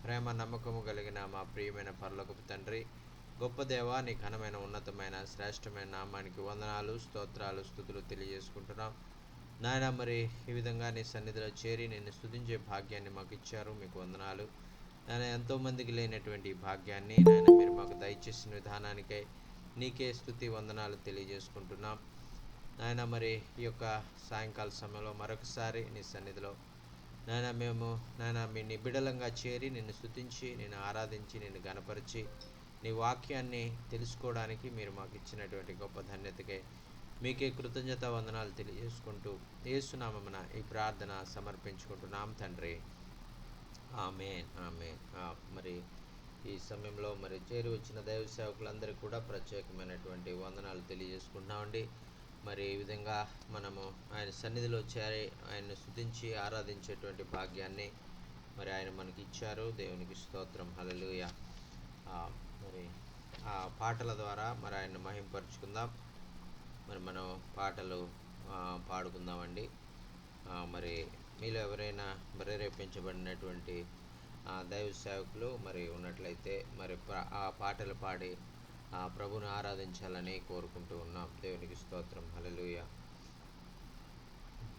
ప్రేమ నమ్మకము కలిగిన మా ప్రియమైన పరలోకపు తండ్రి, గొప్ప దేవ, నీ ఘనమైన ఉన్నతమైన శ్రేష్టమైన నామానికి వందనాలు, స్తోత్రాలు, స్తుతులు తెలియజేసుకుంటున్నాం. నాయన, మరి ఈ విధంగా నీ సన్నిధిలో చేరి నిన్ను స్తుతించే భాగ్యాన్ని మాకు ఇచ్చారు, మీకు వందనాలు. నాయన, ఎంతోమందికి లేనటువంటి భాగ్యాన్ని నాయన మీరు మాకు దయచేసిన విధానానికై నీకే స్తుతి వందనాలు తెలియజేసుకుంటున్నాం. నాయన, మరి ఈ యొక్క సాయంకాల సమయంలో మరొకసారి నీ సన్నిధిలో నాయన మీ బిడలంగా చేరి నిన్ను స్తుతించి, నిన్ను ఆరాధించి, నిన్ను గణపరిచి, నీ వాక్యాన్ని తెలుసుకోవడానికి మీరు మాకు ఇచ్చినటువంటి గొప్ప ధన్యతకై మీకే కృతజ్ఞత వందనాలు తెలియజేసుకుంటూ యేసునామమున ఈ ప్రార్థన సమర్పించుకుంటున్నాం తండ్రి. ఆమేన్, ఆమేన్. మరి ఈ సమయంలో మరి చేరి వచ్చిన దైవ సేవకులందరికీ కూడా ప్రత్యేకమైనటువంటి వందనాలు తెలియజేసుకుంటున్నామండి. మరి ఈ విధంగా మనము ఆయన సన్నిధిలో చేరి ఆయన్ని స్తుతించి ఆరాధించేటువంటి భాగ్యాన్ని మరి ఆయన మనకి ఇచ్చారు. దేవునికి స్తోత్రం, హల్లెలూయా. మరి ఆ పాటల ద్వారా మరి ఆయన్ని మహింపరుచుకుందాం. మరి మనం పాటలు పాడుకుందామండి. మరి మీలో ఎవరైనా ప్రేరేపించబడినటువంటి దైవ సేవకులు మరి ఉన్నట్లయితే మరి ఆ పాటలు పాడి ఆ ప్రభుని ఆరాధించాలని కోరుకుంటూ ఉన్నాం. దేవునికి స్తోత్రం, హల్లెలూయా.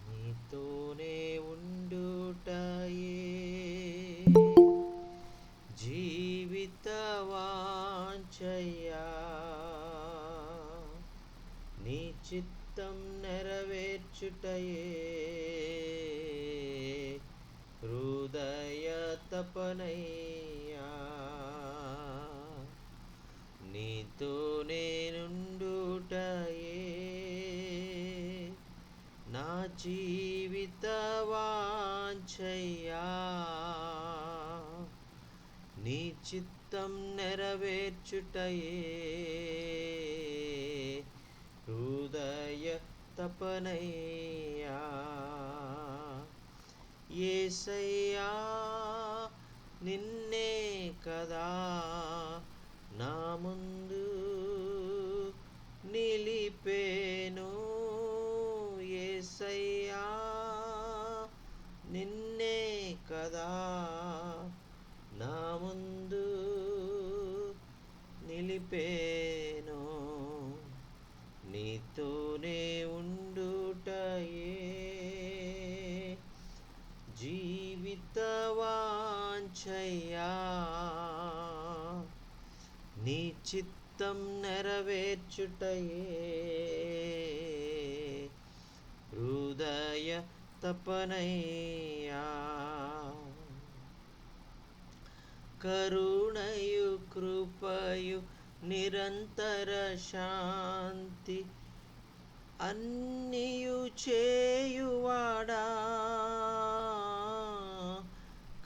నీతోనే ఉండుటయే జీవిత వాంఛయ్యా, నీ చిత్తం నెరవేర్చుటయే హృదయ తపనయ్యా. నీతో నేనుండుటయే నా జీవిత వాంఛయ్యా, నీ చిత్తం నెరవేర్చుటయే హృదయ తపనయ్యా. యేసయ్యా, నిన్నే కదా నా ముందు నిలిపేను. యేసయ్యా, నిన్నే కదా నా ముందు నిలిపేను. నీతోనే ఉండుటయే జీవిత వాంఛయ్యా, నీ చిత్తం నెరవేర్చుటయే హృదయ తపనయ్యా. కరుణయు కృపయు నిరంతర శాంతి అన్నియు చేయువాడా,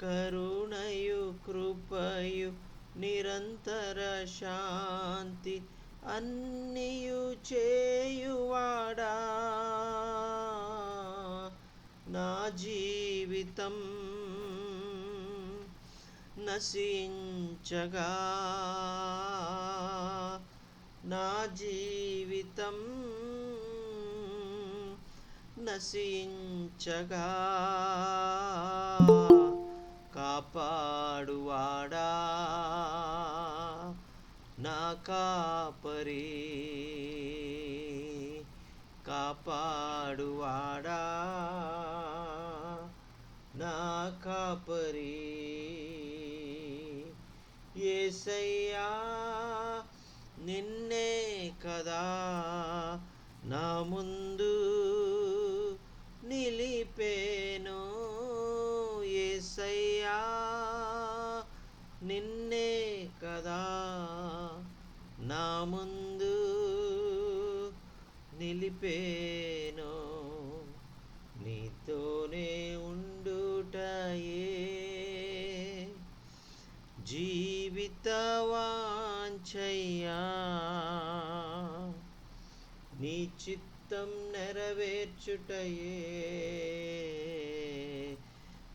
కరుణయు కృపయు నిరంతర శాంతి అన్నియు చేయువాడా. నా జీవితం నశించగా, నా జీవితం నశించగా కాపాడువాడా, నా కాపరి కాపాడువాడా, నా కాపరి. యేసయ్యా, నిన్నే కదా నా ముందు నిలిపేను. యేసయ్యా, నిన్నే కదా నా ముందు నిలిపేను. నీతోనే ఉండుటయే జీవిత వాంఛయ్యా, నీ చిత్తం నెరవేర్చుటయే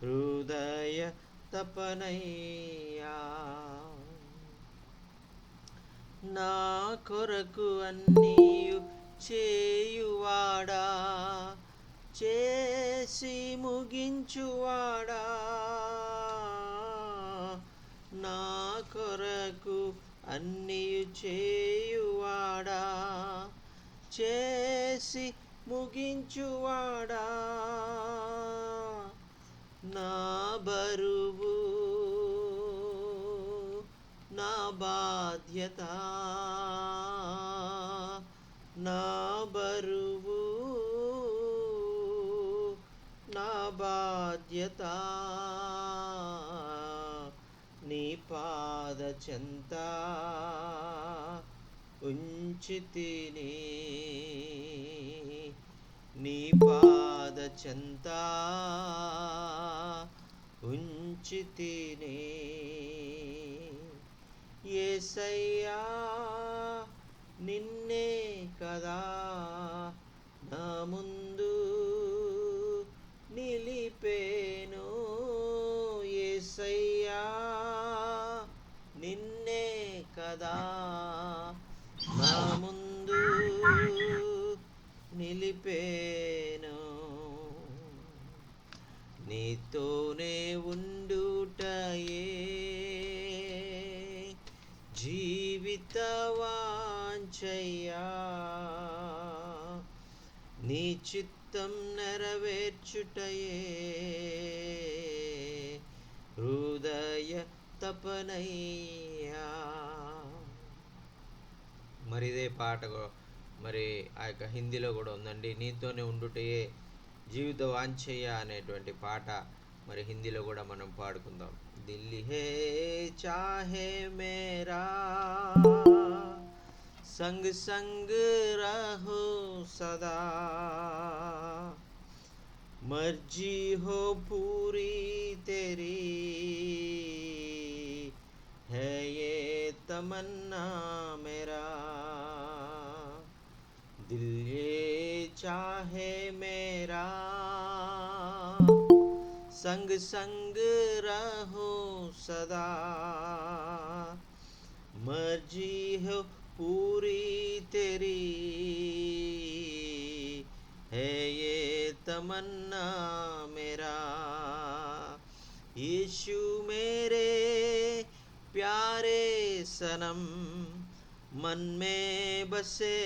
హృదయ తపనయ్యా. నా కొరకు అన్నీయు చేయువాడా, చేసి ముగించువాడా, నా కొరకు అన్నియు చేయువాడా, చేసి ముగించువాడా, నా బరువు నా బాధ్యత, నా బరువు నా బాధ్యత, నీ పాద చెంత ఉంచితిని, నీ పాద చెంత ఉంచితిని. యేసయ్యా నిన్నే కదా నా ముందు నిలిపేను, యేసయ్యా నిన్నే కదా నా ముందు నిలిపేను. నీతోనే ఉండుటయే జీవిత వాంఛయ్యా, నీ చిత్తం నెరవేర్చుటయే హృదయ తపనయ్యా. మరి ఇదే పాట మరి ఆ యొక్క హిందీలో కూడా ఉందండి. నీతోనే ఉండుటయే జీవిత వాంఛయ్య అనేటువంటి పాట మరి హిందీలో కూడా మనం పాడుకుందాం. దిల్ హే చాహే మేరా సంగ్ సంగ్ రహో సదా, మర్జీ హో పూరీ तेरी है ये तमन्ना मेरा, दिल ये चाहे मेरा संग संग रहो सदा, मर्जी हो पूरी तेरी है ये तमन्ना मेरा. यीशु मेरे प्यारे सनम, मन में बसे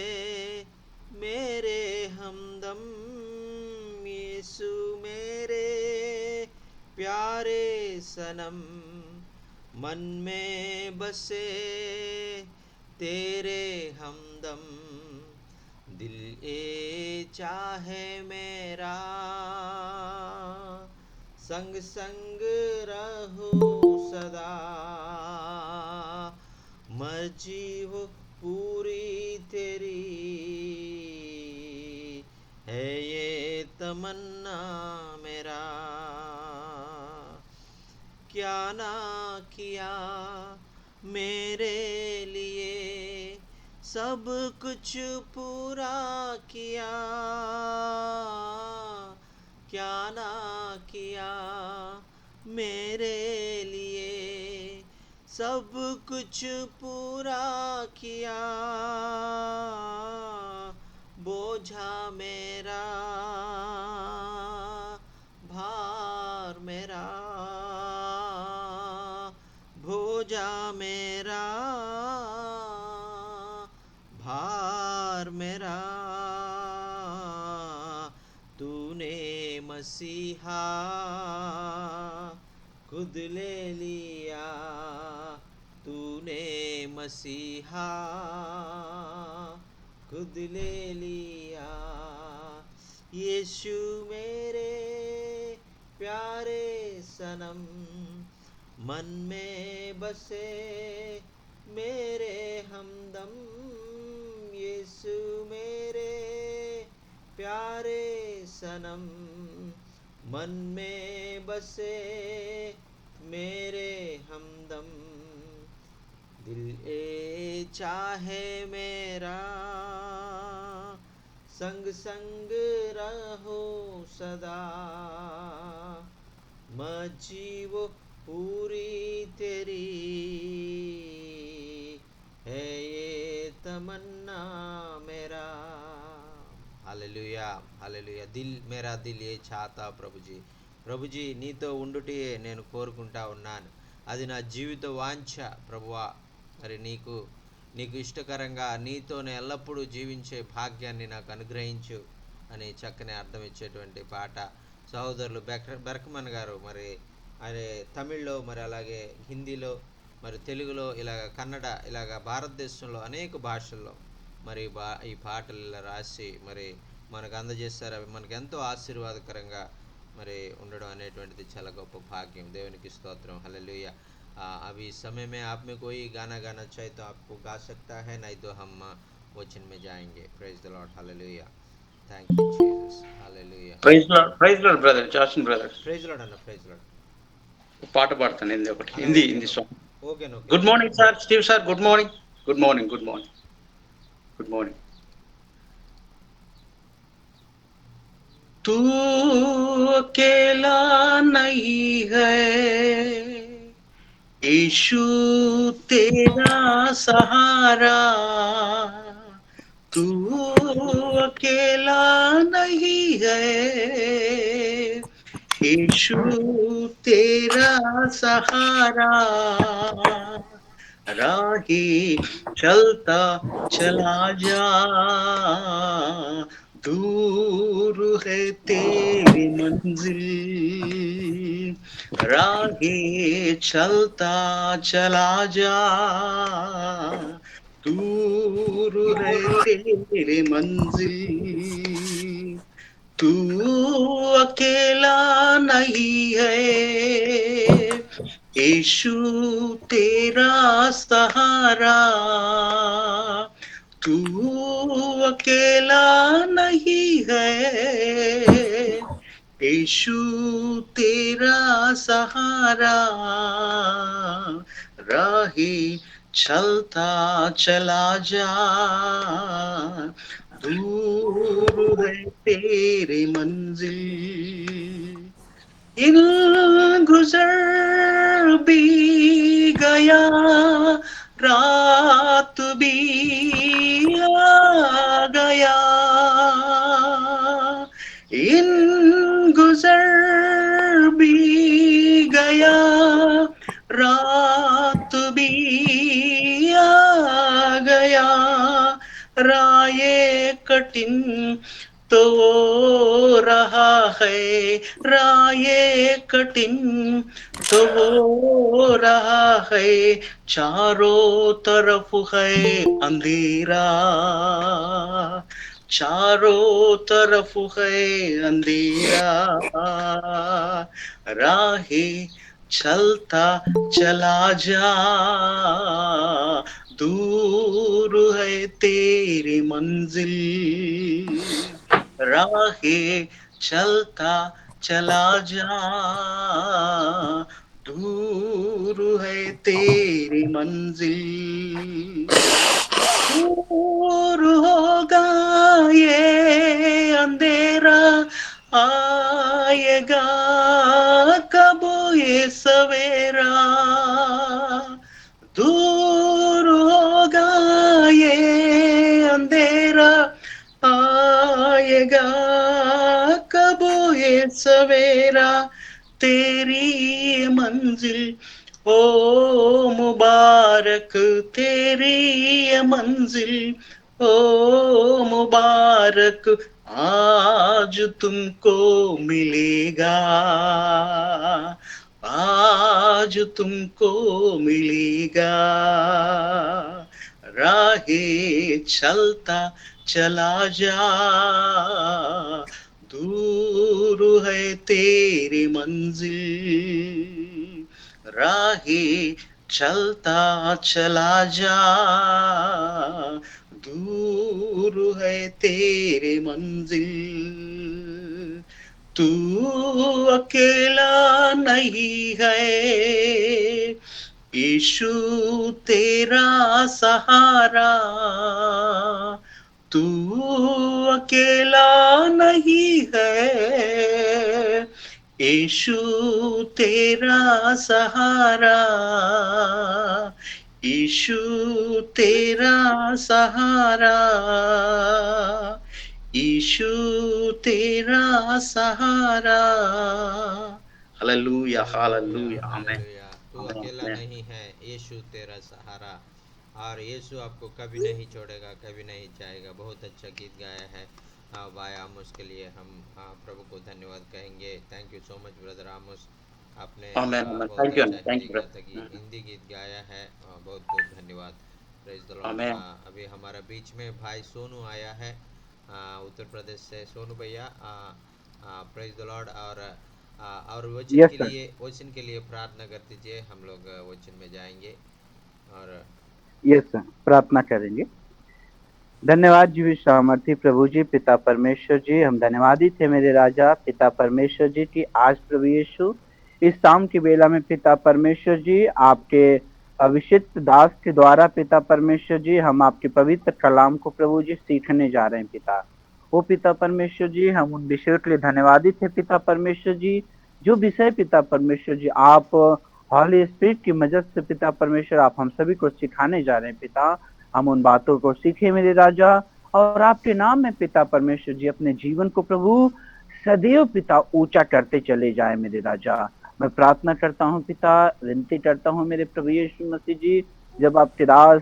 मेरे हमदम, यीशु मेरे प्यारे सनम, मन में बसे तेरे हमदम, दिल ए चाहे मेरा संग संग रहो सदा, मर्जी हो पूरी तेरी है ये तमन्ना मेरा. क्या ना किया मेरे लिए सब कुछ पूरा किया, क्या ना किया मेरे लिए सब कुछ पूरा किया, बोझा मेरा भार मेरा, बोझा मेरा भार मेरा, तूने मसीहा खुद ले लिया, तूने मसीहा खुद ले लिया. यीशु मेरे प्यारे सनम, मन में बसे मेरे हमदम, यीशु मेरे प्यारे सनम, मन में बसे मेरे हमदम, दिल ए चाहे मेरा संग संग रहो सदा, मर्जी वो पूरी तेरी है ये तमन्ना मेरा. హల్లెలూయా హల్లెలూయా. మేరా దిల్ ఏ చాతా ప్రభుజీ, ప్రభుజీ నీతో ఉండుటే నేను కోరుకుంటా ఉన్నాను. అది నా జీవిత వాంఛ ప్రభువా. మరి నీకు ఇష్టకరంగా నీతోనే ఎల్లప్పుడూ జీవించే భాగ్యాన్ని నాకు అనుగ్రహించు అని చక్కని అర్థం ఇచ్చేటువంటి పాట సహోదరులు బెర్కమన్ గారు మరి అదే తమిళ్లో, మరి అలాగే హిందీలో, మరి తెలుగులో, ఇలాగ కన్నడ, ఇలాగ భారతదేశంలో అనేక భాషల్లో మరి ఈ పాటలు ఇలా రాసి మరి మనకు అందజేస్తారు. అవి మనకు ఎంతో ఆశీర్వాదకరంగా మరి ఉండడం అనేటువంటిది చాలా గొప్ప భాగ్యం. దేవునికి స్తోత్రం. హల్లెలూయా. अभी समय में आप में कोई गाना गाना चाहे तो आपको गा सकता है, नहीं तो हम वचन में जाएंगे. Praise the Lord. Hallelujah. Thank you Jesus. Hallelujah. Praise lord brother, Justin brother. Praise Lord అన్న. Praise Lord. పాట పాడతాను ఏంది ఒకటి, Hindi song. Okay. Good morning sir, Steve sir. Good morning. Good morning. Good morning. Good morning. तू अकेला नहीं है, यीशु तेरा सहारा. तू अकेला नहीं है, यीशु तेरा सहारा. राही चलता चला जा, दूर है तेरी मंजिल. राही चलता चला जा, दूर है तेरी मंजिल. तू अकेला नहीं है, यीशु तेरा सहारा. तू अकेला नहीं है, यीशु तेरा सहारा. राही चलता चला जा, दूर है तेरी मंजिल. इन गुजर भी गया, रात भी आ गया. इन गुजर भी गया, रात भी आ गया. राये कठिन तो वो रहा है, राये कठिन तो वो रहा है. चारों तरफ है अंधेरा, चारों तरफ है अंधेरा. राहे चलता चला जा, दूर है तेरी मंजिल. राहे चलता चला जा, दूर है तेरी मंजिल. दूर होगा ये अंधेरा, आएगा कब ये सवेरा. दूर होगा ये अंधेरा, आएगा कब ये सवेरा. तेरी मंजिल ओ मुबारक, तेरी मंजिल ओ मुबारक. आज तुमको मिलेगा, आज तुमको मिलेगा. राहे चलता चला जा, दूर है तेरी मंजिल. राहे चलता चला जा, दूर है तेरी मंजिल. तू अकेला नहीं है, यीशु तेरा सहारा. तू अकेला नहीं है, यीशु तेरा सहारा. यीशु तेरा सहारा, यीशु तेरा सहारा. हालेलुया, हालेलुया, आमेन. तू अकेला नहीं है, यीशु तेरा सहारा, और यीशु आपको कभी नहीं छोड़ेगा, कभी नहीं जाएगा। बहुत अच्छा गीत गाया है भाई आमोस के लिए हम प्रभु को धन्यवाद कहेंगे। Thank you so much brother Amos, आपने Amen. Amen. बहुत Thank you. अच्छा Thank Hindi you, brother. Hindi गीत गाया है। बहुत बहुत धन्यवाद। Praise the Lord. Amen. अभी हमारा बीच में भाई सोनू आया है उत्तर प्रदेश से। सोनू भैया प्रेज द लॉर्ड। और यस सर। वचन के लिए प्रार्थना कर दीजिए, हम लोग वचन में जाएंगे। और यस सर, प्रार्थना करेंगे। धन्यवाद जी सामर्थी प्रभु जी, पिता परमेश्वर जी, हम धन्यवादित थे मेरे राजा पिता परमेश्वर जी की आज प्रभु यीशु इस शाम की बेला में पिता परमेश्वर जी आपके अभिषिक्त दास के द्वारा पिता परमेश्वर जी हम आपके पवित्र कलाम को प्रभु जी सीखने जा रहे हैं पिता। वो पिता परमेश्वर जी हम उन विषयों के लिए धन्यवादित थे पिता परमेश्वर जी, जो विषय पिता परमेश्वर जी आप हॉली स्पिरिट की मदद से पिता परमेश्वर आप हम सभी को सिखाने जा रहे हैं पिता। हम उन बातों को सीखे मेरे राजा, और आपके नाम में पिता परमेश्वर जी अपने जीवन को प्रभु सदैव पिता ऊंचा करते चले जाए मेरे राजा। मैं प्रार्थना करता हूँ पिता, विनती करता हूँ मेरे प्रभु यीशु मसीह जी, जब आपके दास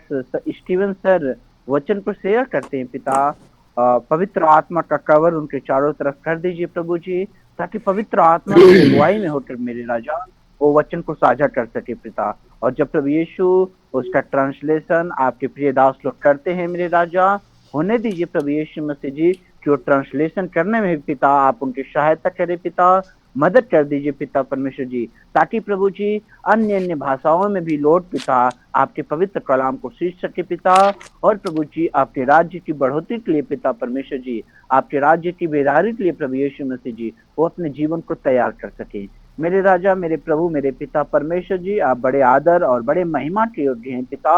स्टीवन सर वचन को शेयर करते हैं पिता, पवित्र आत्मा का कवर उनके चारों तरफ कर दीजिए प्रभु जी, ताकि पवित्र आत्मा की अगुवाई में होकर मेरे राजा वो वचन को साझा कर सके पिता। और जब प्रभु यीशु उसका ट्रांसलेशन आपके प्रिय दास लोग करते हैं मेरे राजा, होने दीजिए प्रभु यीशु मसीह जी कि वो ट्रांसलेशन करने में भी पिता आप उनकी सहायता करें पिता, मदद कर दीजिए पिता परमेश्वर जी, ताकि प्रभु जी अन्य अन्य भाषाओं में भी लोग पिता आपके पवित्र कलाम को सीख सके पिता। और प्रभु जी आपके राज्य की बढ़ोतरी के लिए पिता परमेश्वर जी, आपके राज्य की बेदारी के लिए प्रभु यीशु मसीह जी वो अपने जीवन को तैयार कर सके मेरे राजा, मेरे प्रभु, मेरे पिता परमेश्वर जी। आप बड़े आदर और बड़े महिमा के योग्य हैं पिता।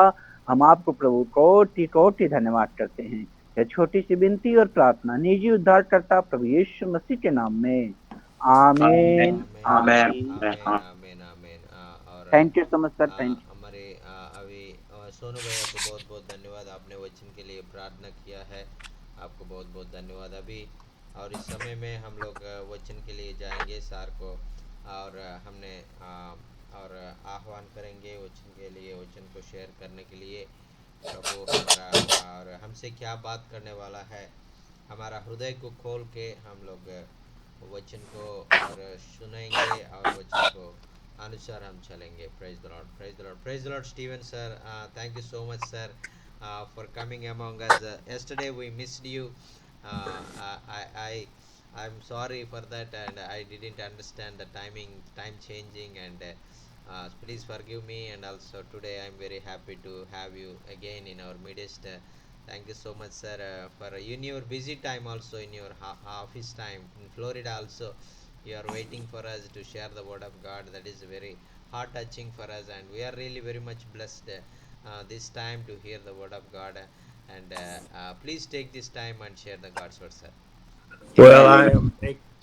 हम आपको प्रभु कोटि कोटि धन्यवाद करते हैं। यह छोटी सी विनती और प्रार्थना निजी उद्धार करता प्रभु यीशु मसीह के नाम में, आमीन आमेन आमीन। आमेन आमेन आमेन। और thank you so much sir, thank you. हमारे अभी सोनू भैया को बहुत बहुत धन्यवाद, आपने वचन के लिए प्रार्थना किया है, आपको बहुत बहुत धन्यवाद। अभी और इस समय में हम लोग वचन के लिए जाएंगे सार को, और हमने और आह्वान करेंगे वचन के लिए, वचन को शेयर करने के लिए। प्रभु हमारा और हमसे क्या बात करने वाला है, हमारा हृदय को खोल के हम लोग वचन को और सुनेंगे और वचन को अनुसार हम चलेंगे। Praise the Lord, praise the Lord, praise the Lord. Steven sir, thank you so much sir for coming among us. Yesterday we missed you. I'm sorry for that, and I didn't understand the time changing, and please forgive me. And also today I'm very happy to have you again in our midst. Thank you so much sir, for in your busy time, also in your office time in Florida also, you are waiting for us to share the word of God. That is very heart touching for us, and we are really very much blessed this time to hear the word of God. And please take this time and share the God's word, sir. Well, I am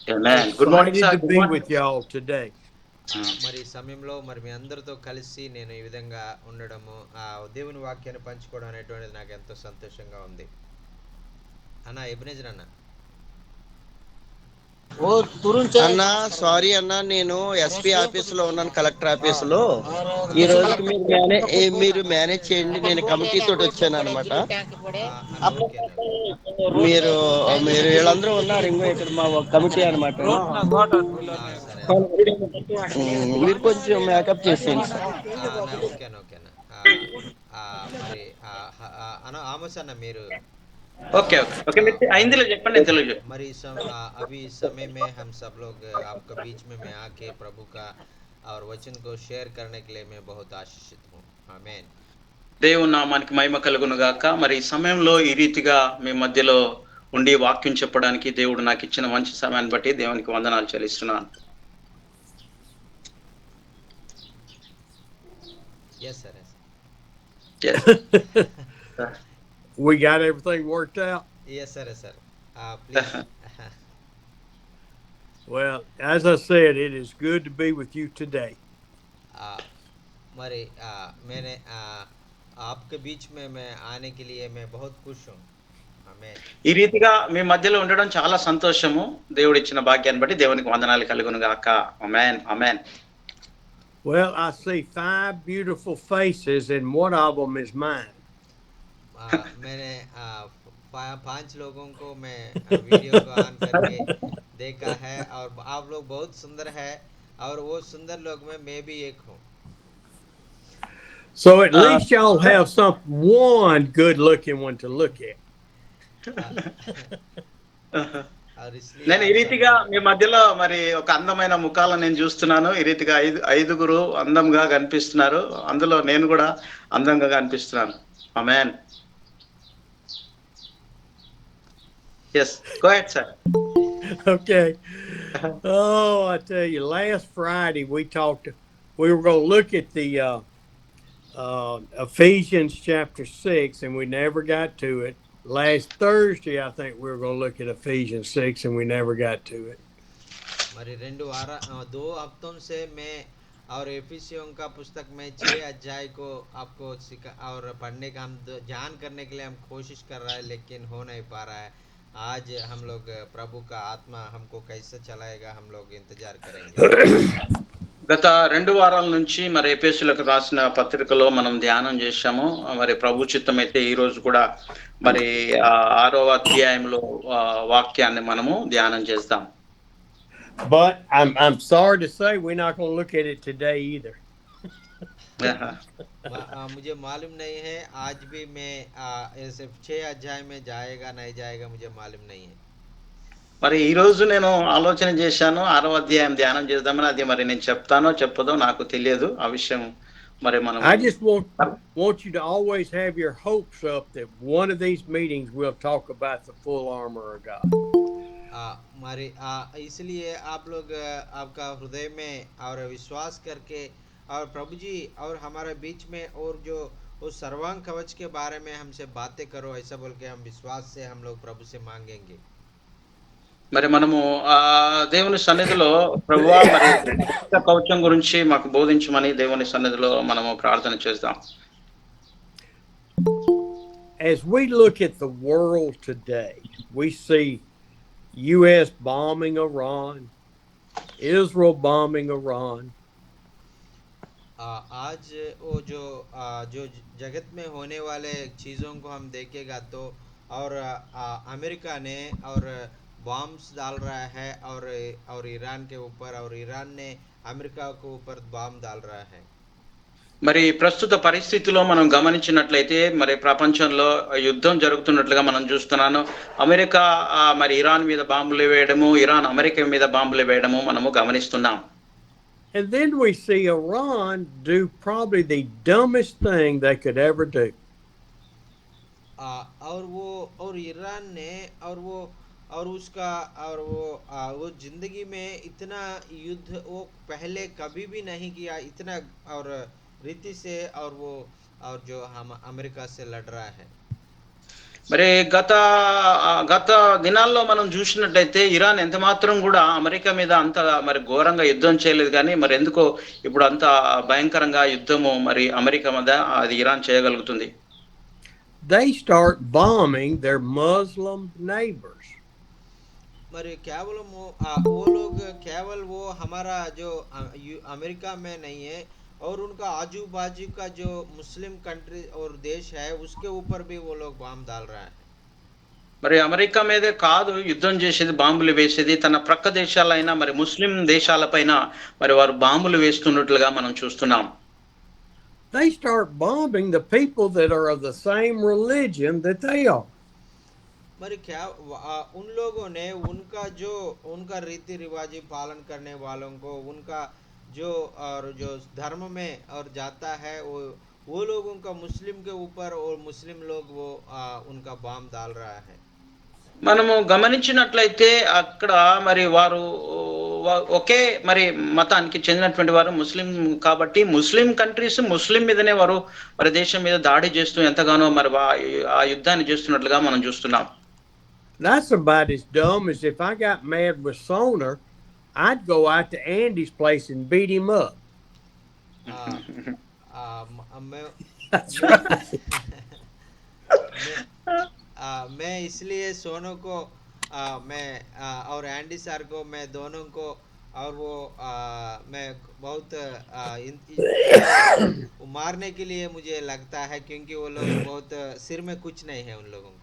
Amen. Good morning, excited sir. to Good be morning. with y'all today. మరి ఈ సమయంలో మరి మీ అందరితో కలిసి నేను ఈ విధంగా ఉండడము, దేవుని వాక్యాన్ని పంచుకోవడం అనేటువంటిది నాకు ఎంతో సంతోషంగా ఉంది. అన్న ఎబినేజర్ అన్న. అన్న సారీ అన్న, నేను ఎస్పీ ఆఫీస్ లో ఉన్నాను, కలెక్టర్ ఆఫీస్ లో. ఈ రోజుకి మీరు మేనేజ్ చేయండి, నేను కమిటీ తోటి వచ్చాను అనమాట. మీరు మీరు వీళ్ళందరూ ఉన్నారు ఇంకో ఇక్కడ మా కమిటీ అనమాట. మీరు కొంచెం మేకప్ చేసేయండి సార్. ఓకేనా. మరి ఆమోస్ అన్న మీరు ओके ओके ओके मैं हिंदी చెప్పండి, నేను తెలుగు చెప్తాను. मरी अभी समय में हम सब लोग आपका बीच में मैं आके प्रभु का और वचन को शेयर करने के लिए मैं बहुत आशीषित हूँ। आमीन। దేవుని నామానికి మహిమ కలుగును గాక. మరి ఈ సమయంలో ఈ రీతిగా మీ మధ్యలో ఉండి వాక్యం చెప్పడానికి దేవుడు నాకు ఇచ్చిన మంచి సమయాన్ని బట్టి దేవునికి వందనాలు చెల్లిస్తున్నాను. Yes sir. Yes. We got everything worked out. Yes sir. Please. Well, as I said, it is good to be with you today. मरी मैंने आपके बीच में मैं आने के लिए मैं बहुत खुश हूँ। आमीन। ఈ రీతిగా మీ మధ్యలో ఉండడం చాలా సంతోషము. దేవుడు ఇచ్చిన భాగ్యాన్ని బట్టి దేవునికి వందనాలు కలుగును గాక. Amen amen. Well, I see 5 beautiful faces, and one of them is mine. मैंने 5 लोगों को मैं वीडियो को ऑन करके देखा है और आप लोग बहुत सुंदर है और वो सुंदर लोग में मैं भी एक हूँ। So at least y'all have one good-looking one to look at. और इसलिए నేను ఈ आप सब రీతిగా लोग- మీ మధ్యలో మరి ఒక అందమైన ముఖాలను నేను చూస్తున్నాను. ఈ రీతిగా ఐదుగురు అందంగా కనిపిస్తున్నారు. అందులో నేను కూడా అందంగా కనిపిస్తున్నాను. Amen. Yes go ahead sir. Okay. Oh, I tell you, last Friday we were going to look at the Ephesians chapter 6, and we never got to it. Last Thursday, I think we were going to look at Ephesians 6, and we never got to it. మరి 2 हफ्तों से मैं और एफिसियों का पुस्तक में 6 अध्याय को आपको सिखा और पढ़ने का हम ध्यान करने के लिए हम कोशिश कर रहा है लेकिन हो नहीं पा रहा है। आज हम लोग प्रभु का आत्मा हमको कैसे चलाएगा हम लोग इंतजार करेंगे। గత 2 వారాల నుంచి మరి ఎఫెసీయులకు రాసిన పత్రికలో మనం ధ్యానం చేశాము. మరి ప్రభు చిత్తమైతే ఈ రోజు కూడా మరి 6వ అధ్యాయంలో వాక్యాన్ని మనము ధ్యానం చేద్దాం. But I'm sorry to say we're not going to look at it today either. मुझे मालूम नहीं है आज भी मैं ऐसे 6 अध्याय में जाएगा नहीं जाएगा मुझे मालूम नहीं है। మరి ఈ రోజు నేను ఆలోచన చేశాను 6వ అధ్యాయం ధ్యానం చేద్దామని. అది మరి నేను చెప్తానో చెప్పదో నాకు తెలియదు. ఆ విషయం మరి మనం I just want you to always have your hopes up that one of these meetings we'll talk about the full armor of God. మరి इसलिए आप लोग आपका हृदय में और विश्वास करके और प्रभु जी और हमारे बीच में और जो उस सर्वांग कवच के बारे में हमसे बातें करो ऐसा बोल के हम विश्वास से हम लोग प्रभु से मांगेंगे। మరి మనము దేవుని సన్నిధిలో ప్రభువా మరి కవచం గురించి మాకు బోధించమని దేవుని సన్నిధిలో మనము ప్రార్థన చేద్దాం. As we look at the world today, we see U.S. bombing Iran, Israel bombing Iran. आज वो जो जगत में होने वाले चीज़ों को हम देखेगा तो और अमेरिका ने और बॉम्ब्स डाल रहा है और ईरान के ऊपर और ईरान ने अमेरिका के ऊपर बॉम्ब डाल रहा है। మరి ప్రస్తుత పరిస్థితిలో మనం గమనించినట్లయితే మరి ప్రపంచంలో యుద్ధం జరుగుతున్నట్లుగా మనం చూస్తున్నాను. అమెరికా మరి ఇరాన్ మీద బాంబులు వేయడము, ఇరాన్ అమెరికా మీద బాంబులు వేయడము మనము గమనిస్తున్నాం. And then we see Iran do probably the dumbest thing they could ever do. और ईरान ने और उसका और वो जिंदगी में इतना युद्ध वो पहले कभी भी नहीं किया इतना और रीति से और वो और जो हम अमेरिका से लड़ रहा है। మరి గత దినాల్లో మనం చూసినట్లయితే ఇరాన్ ఎంత మాత్రం కూడా అమెరికా మీద అంత మరి ఘోరంగా యుద్ధం చేయలేదు. కానీ మరి ఎందుకో ఇప్పుడు అంత భయంకరంగా యుద్ధము మరి అమెరికా మీద అది ఇరాన్ చేయగలుగుతుంది. They start bombing their Muslim neighbors. మరి కేవలం वो लोग केवल वो हमारा जो अमेरिका में नहीं है और उनका आजू बाजू का जो मुस्लिम कंट्री और देश है उसके ऊपर भी वो लोग बम डाल रहा है। మరి అమెరికా మీదే కాదు యుద్ధం చేసేది, బాంబులు వేసేది తన ప్రక్క దేశాలైన మరి ముస్లిం దేశాలపైన మరి వారు బాంబులు వేస్తున్నట్లుగా మనం చూస్తున్నాం. They start bombing the people that are of the same religion that they are. మరి क्या उन लोगों ने उनका रीति रिवाजी पालन करने वालों को उनका जो धर्म में और जाता है वो लोगों का मुस्लिम के ऊपर और मुस्लिम लोग वो उनका बम डाल रहा है। మనము గమనించినట్లయితే అక్కడ మరి వారు ఒకే మరి మతానికి చెందినటువంటి వారు ముస్లిం కాబట్టి ముస్లిం కంట్రీస్ ముస్లిం మీదనే వారు మరి దేశం మీద దాడి చేస్తూ ఎంతగానో మరి ఆ యుద్ధాన్ని చేస్తున్నట్లుగా మనం చూస్తున్నాం. That's about as dumb as if I got mad with Soner, I'd go out to Andy's place and beat him up. That's right. मैं इसलिए सोनू को मैं और एंडी सर को मैं दोनों को और वो मैं बहुत इनको मारने के लिए मुझे लगता है, क्योंकि वो लोग बहुत सिर में कुछ नहीं है उन लोगों को।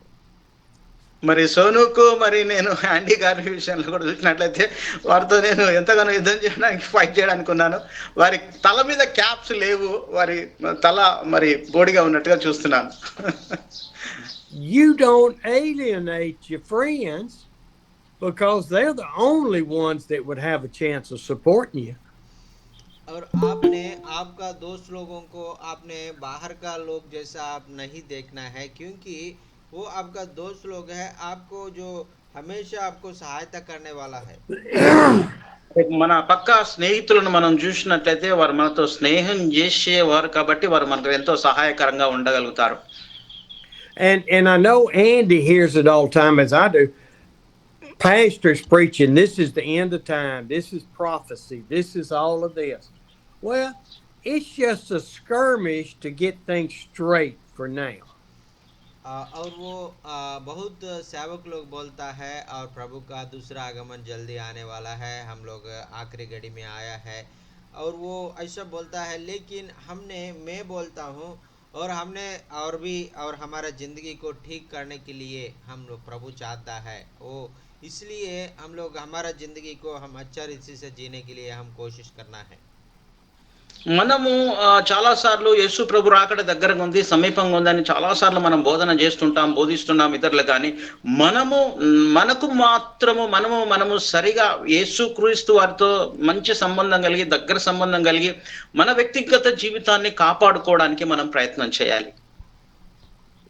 మరి సోనుకు మరి నేను యాండీ గారి విషయంలో కూడా చూసినట్లయితే వారితో నేను ఎంతగానో యుద్ధం చేయడానికి ఫైట్ చేయడానికి ఉన్నాను. వారి తల మీద క్యాప్స్ లేవు, వారి తల మరి బోడిగా ఉన్నట్టుగా చూస్తున్నాను. You don't alienate your friends because they're the only ones that would have a chance of supporting you. और आपने आपका दोस्त लोगों को आपने बाहर का लोग जैसा आप नहीं देखना है, क्योंकि वो आपका दोस्त लोग है, आपको जो हमेशा आपको सहायता करने वाला है। మన పక్క స్నేహితులను మనం చూసినట్లయితే వారు మనతో స్నేహం చేసేవారు కాబట్టి వారు మనకు ఎంతో సహాయకరంగా ఉండగలుగుతారు. And I know Andy hears it all the time, as I do. Pastors preaching, this is the end of time, this is prophecy, this is all of this. Well, it's just a skirmish to get things straight for now. और वो बहुत सेवक लोग बोलता है और प्रभु का दूसरा आगमन जल्दी आने वाला है, हम लोग आखिरी घड़ी में आया है, और वो ऐसा बोलता है। लेकिन मैं बोलता हूँ और हमने और भी और हमारा ज़िंदगी को ठीक करने के लिए हम लोग प्रभु चाहता है, वो इसलिए हम लोग हमारा ज़िंदगी को हम अच्छा रीति से जीने के लिए हम कोशिश करना है। మనము చాలా సార్లు యేసు ప్రభు రాకడ దగ్గరగా ఉంది, సమీపంగా ఉందని చాలా సార్లు మనం బోధన చేస్తుంటాం, బోధిస్తున్నాం ఇతరులు. కానీ మనము సరిగా యేసు క్రీస్తు వారితో మంచి సంబంధం కలిగి, దగ్గర సంబంధం కలిగి మన వ్యక్తిగత జీవితాన్ని కాపాడుకోవడానికి మనం ప్రయత్నం చేయాలి.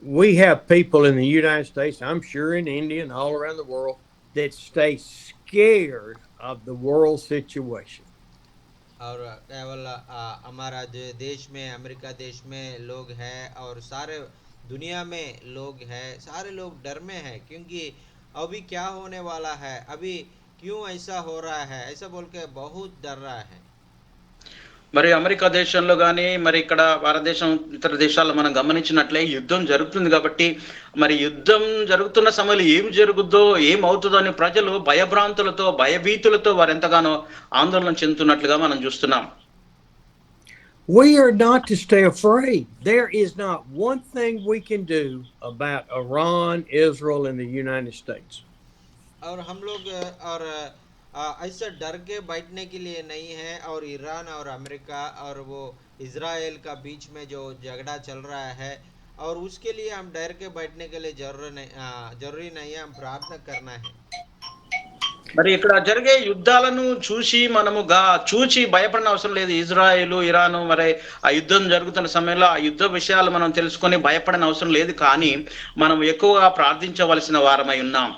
We have people in the United States, I'm sure in India and all around the world, that stay scared of the world situation. और केवल हमारा जो देश में, अमेरिका देश में लोग हैं और सारे दुनिया में लोग हैं, सारे लोग डर में हैं, क्योंकि अभी क्या होने वाला है, अभी क्यों ऐसा हो रहा है, ऐसा बोल के बहुत डर रहा है। మరి అమెరికా దేశంలో కానీ మరి ఇక్కడ భారతదేశం ఇతర దేశాల్లో మనం గమనించినట్లే యుద్ధం జరుగుతుంది కాబట్టి మరి యుద్ధం జరుగుతున్న సమయంలో ఏం జరుగుద్దో ఏమవుతుందో అని ప్రజలు భయభ్రాంతులతో భయభీతులతో వారు ఎంతగానో ఆందోళన చెందుతున్నట్లుగా మనం చూస్తున్నాం. We are not to stay afraid. There is not one thing we can do about Iran, Israel, and the United States. और हम लोग और ऐसा डर के बैठने के लिए नहीं है, और ईरान और अमेरिका और वो इज़राइल का बीच में जो झगड़ा चल रहा है, और उसके लिए हम डर के बैठने के लिए जरूरी नहीं है, हम प्रार्थना करना है। మరి ఇక్కడ జరిగే యుద్ధాలను చూసి భయపడిన అవసరం లేదు. ఇజ్రాయెల్, ఇరాను మరి ఆ యుద్ధం జరుగుతున్న సమయంలో ఆ యుద్ధ విషయాలు మనం తెలుసుకొని భయపడిన అవసరం లేదు. కానీ మనం ఎక్కువగా ప్రార్థించవలసిన వారమై ఉన్నాం.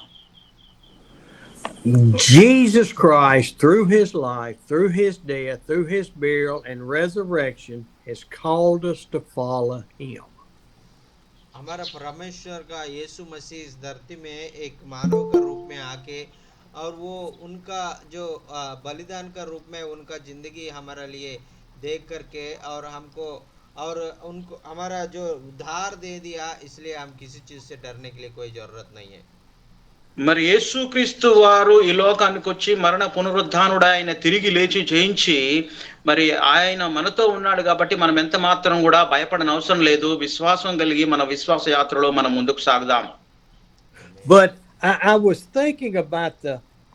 Jesus Christ, through his life, through his death, through his burial and resurrection, has called us to follow him. हमारा परमेश्वर का यीशु मसीह इस धरती में एक मानव का रूप में आके, और वो उनका जो बलिदान का रूप में उनका जिंदगी हमारे लिए देख करके और हमको और उनको हमारा जो उद्धार दे दिया, इसलिए हम किसी चीज से डरने के लिए कोई जरूरत नहीं है। మరి యేసుక్రీస్తు వారు ఈ లోకానికి వచ్చి మరణ పునరుద్ధానుడు, ఆయన తిరిగి లేచి జయించి మరి ఆయన మనతో ఉన్నాడు కాబట్టి మనం ఎంత మాత్రం కూడా భయపడని అవసరం లేదు. విశ్వాసం కలిగి మన విశ్వాస యాత్రలో మనం ముందుకు సాగుదాం. But I was thinking about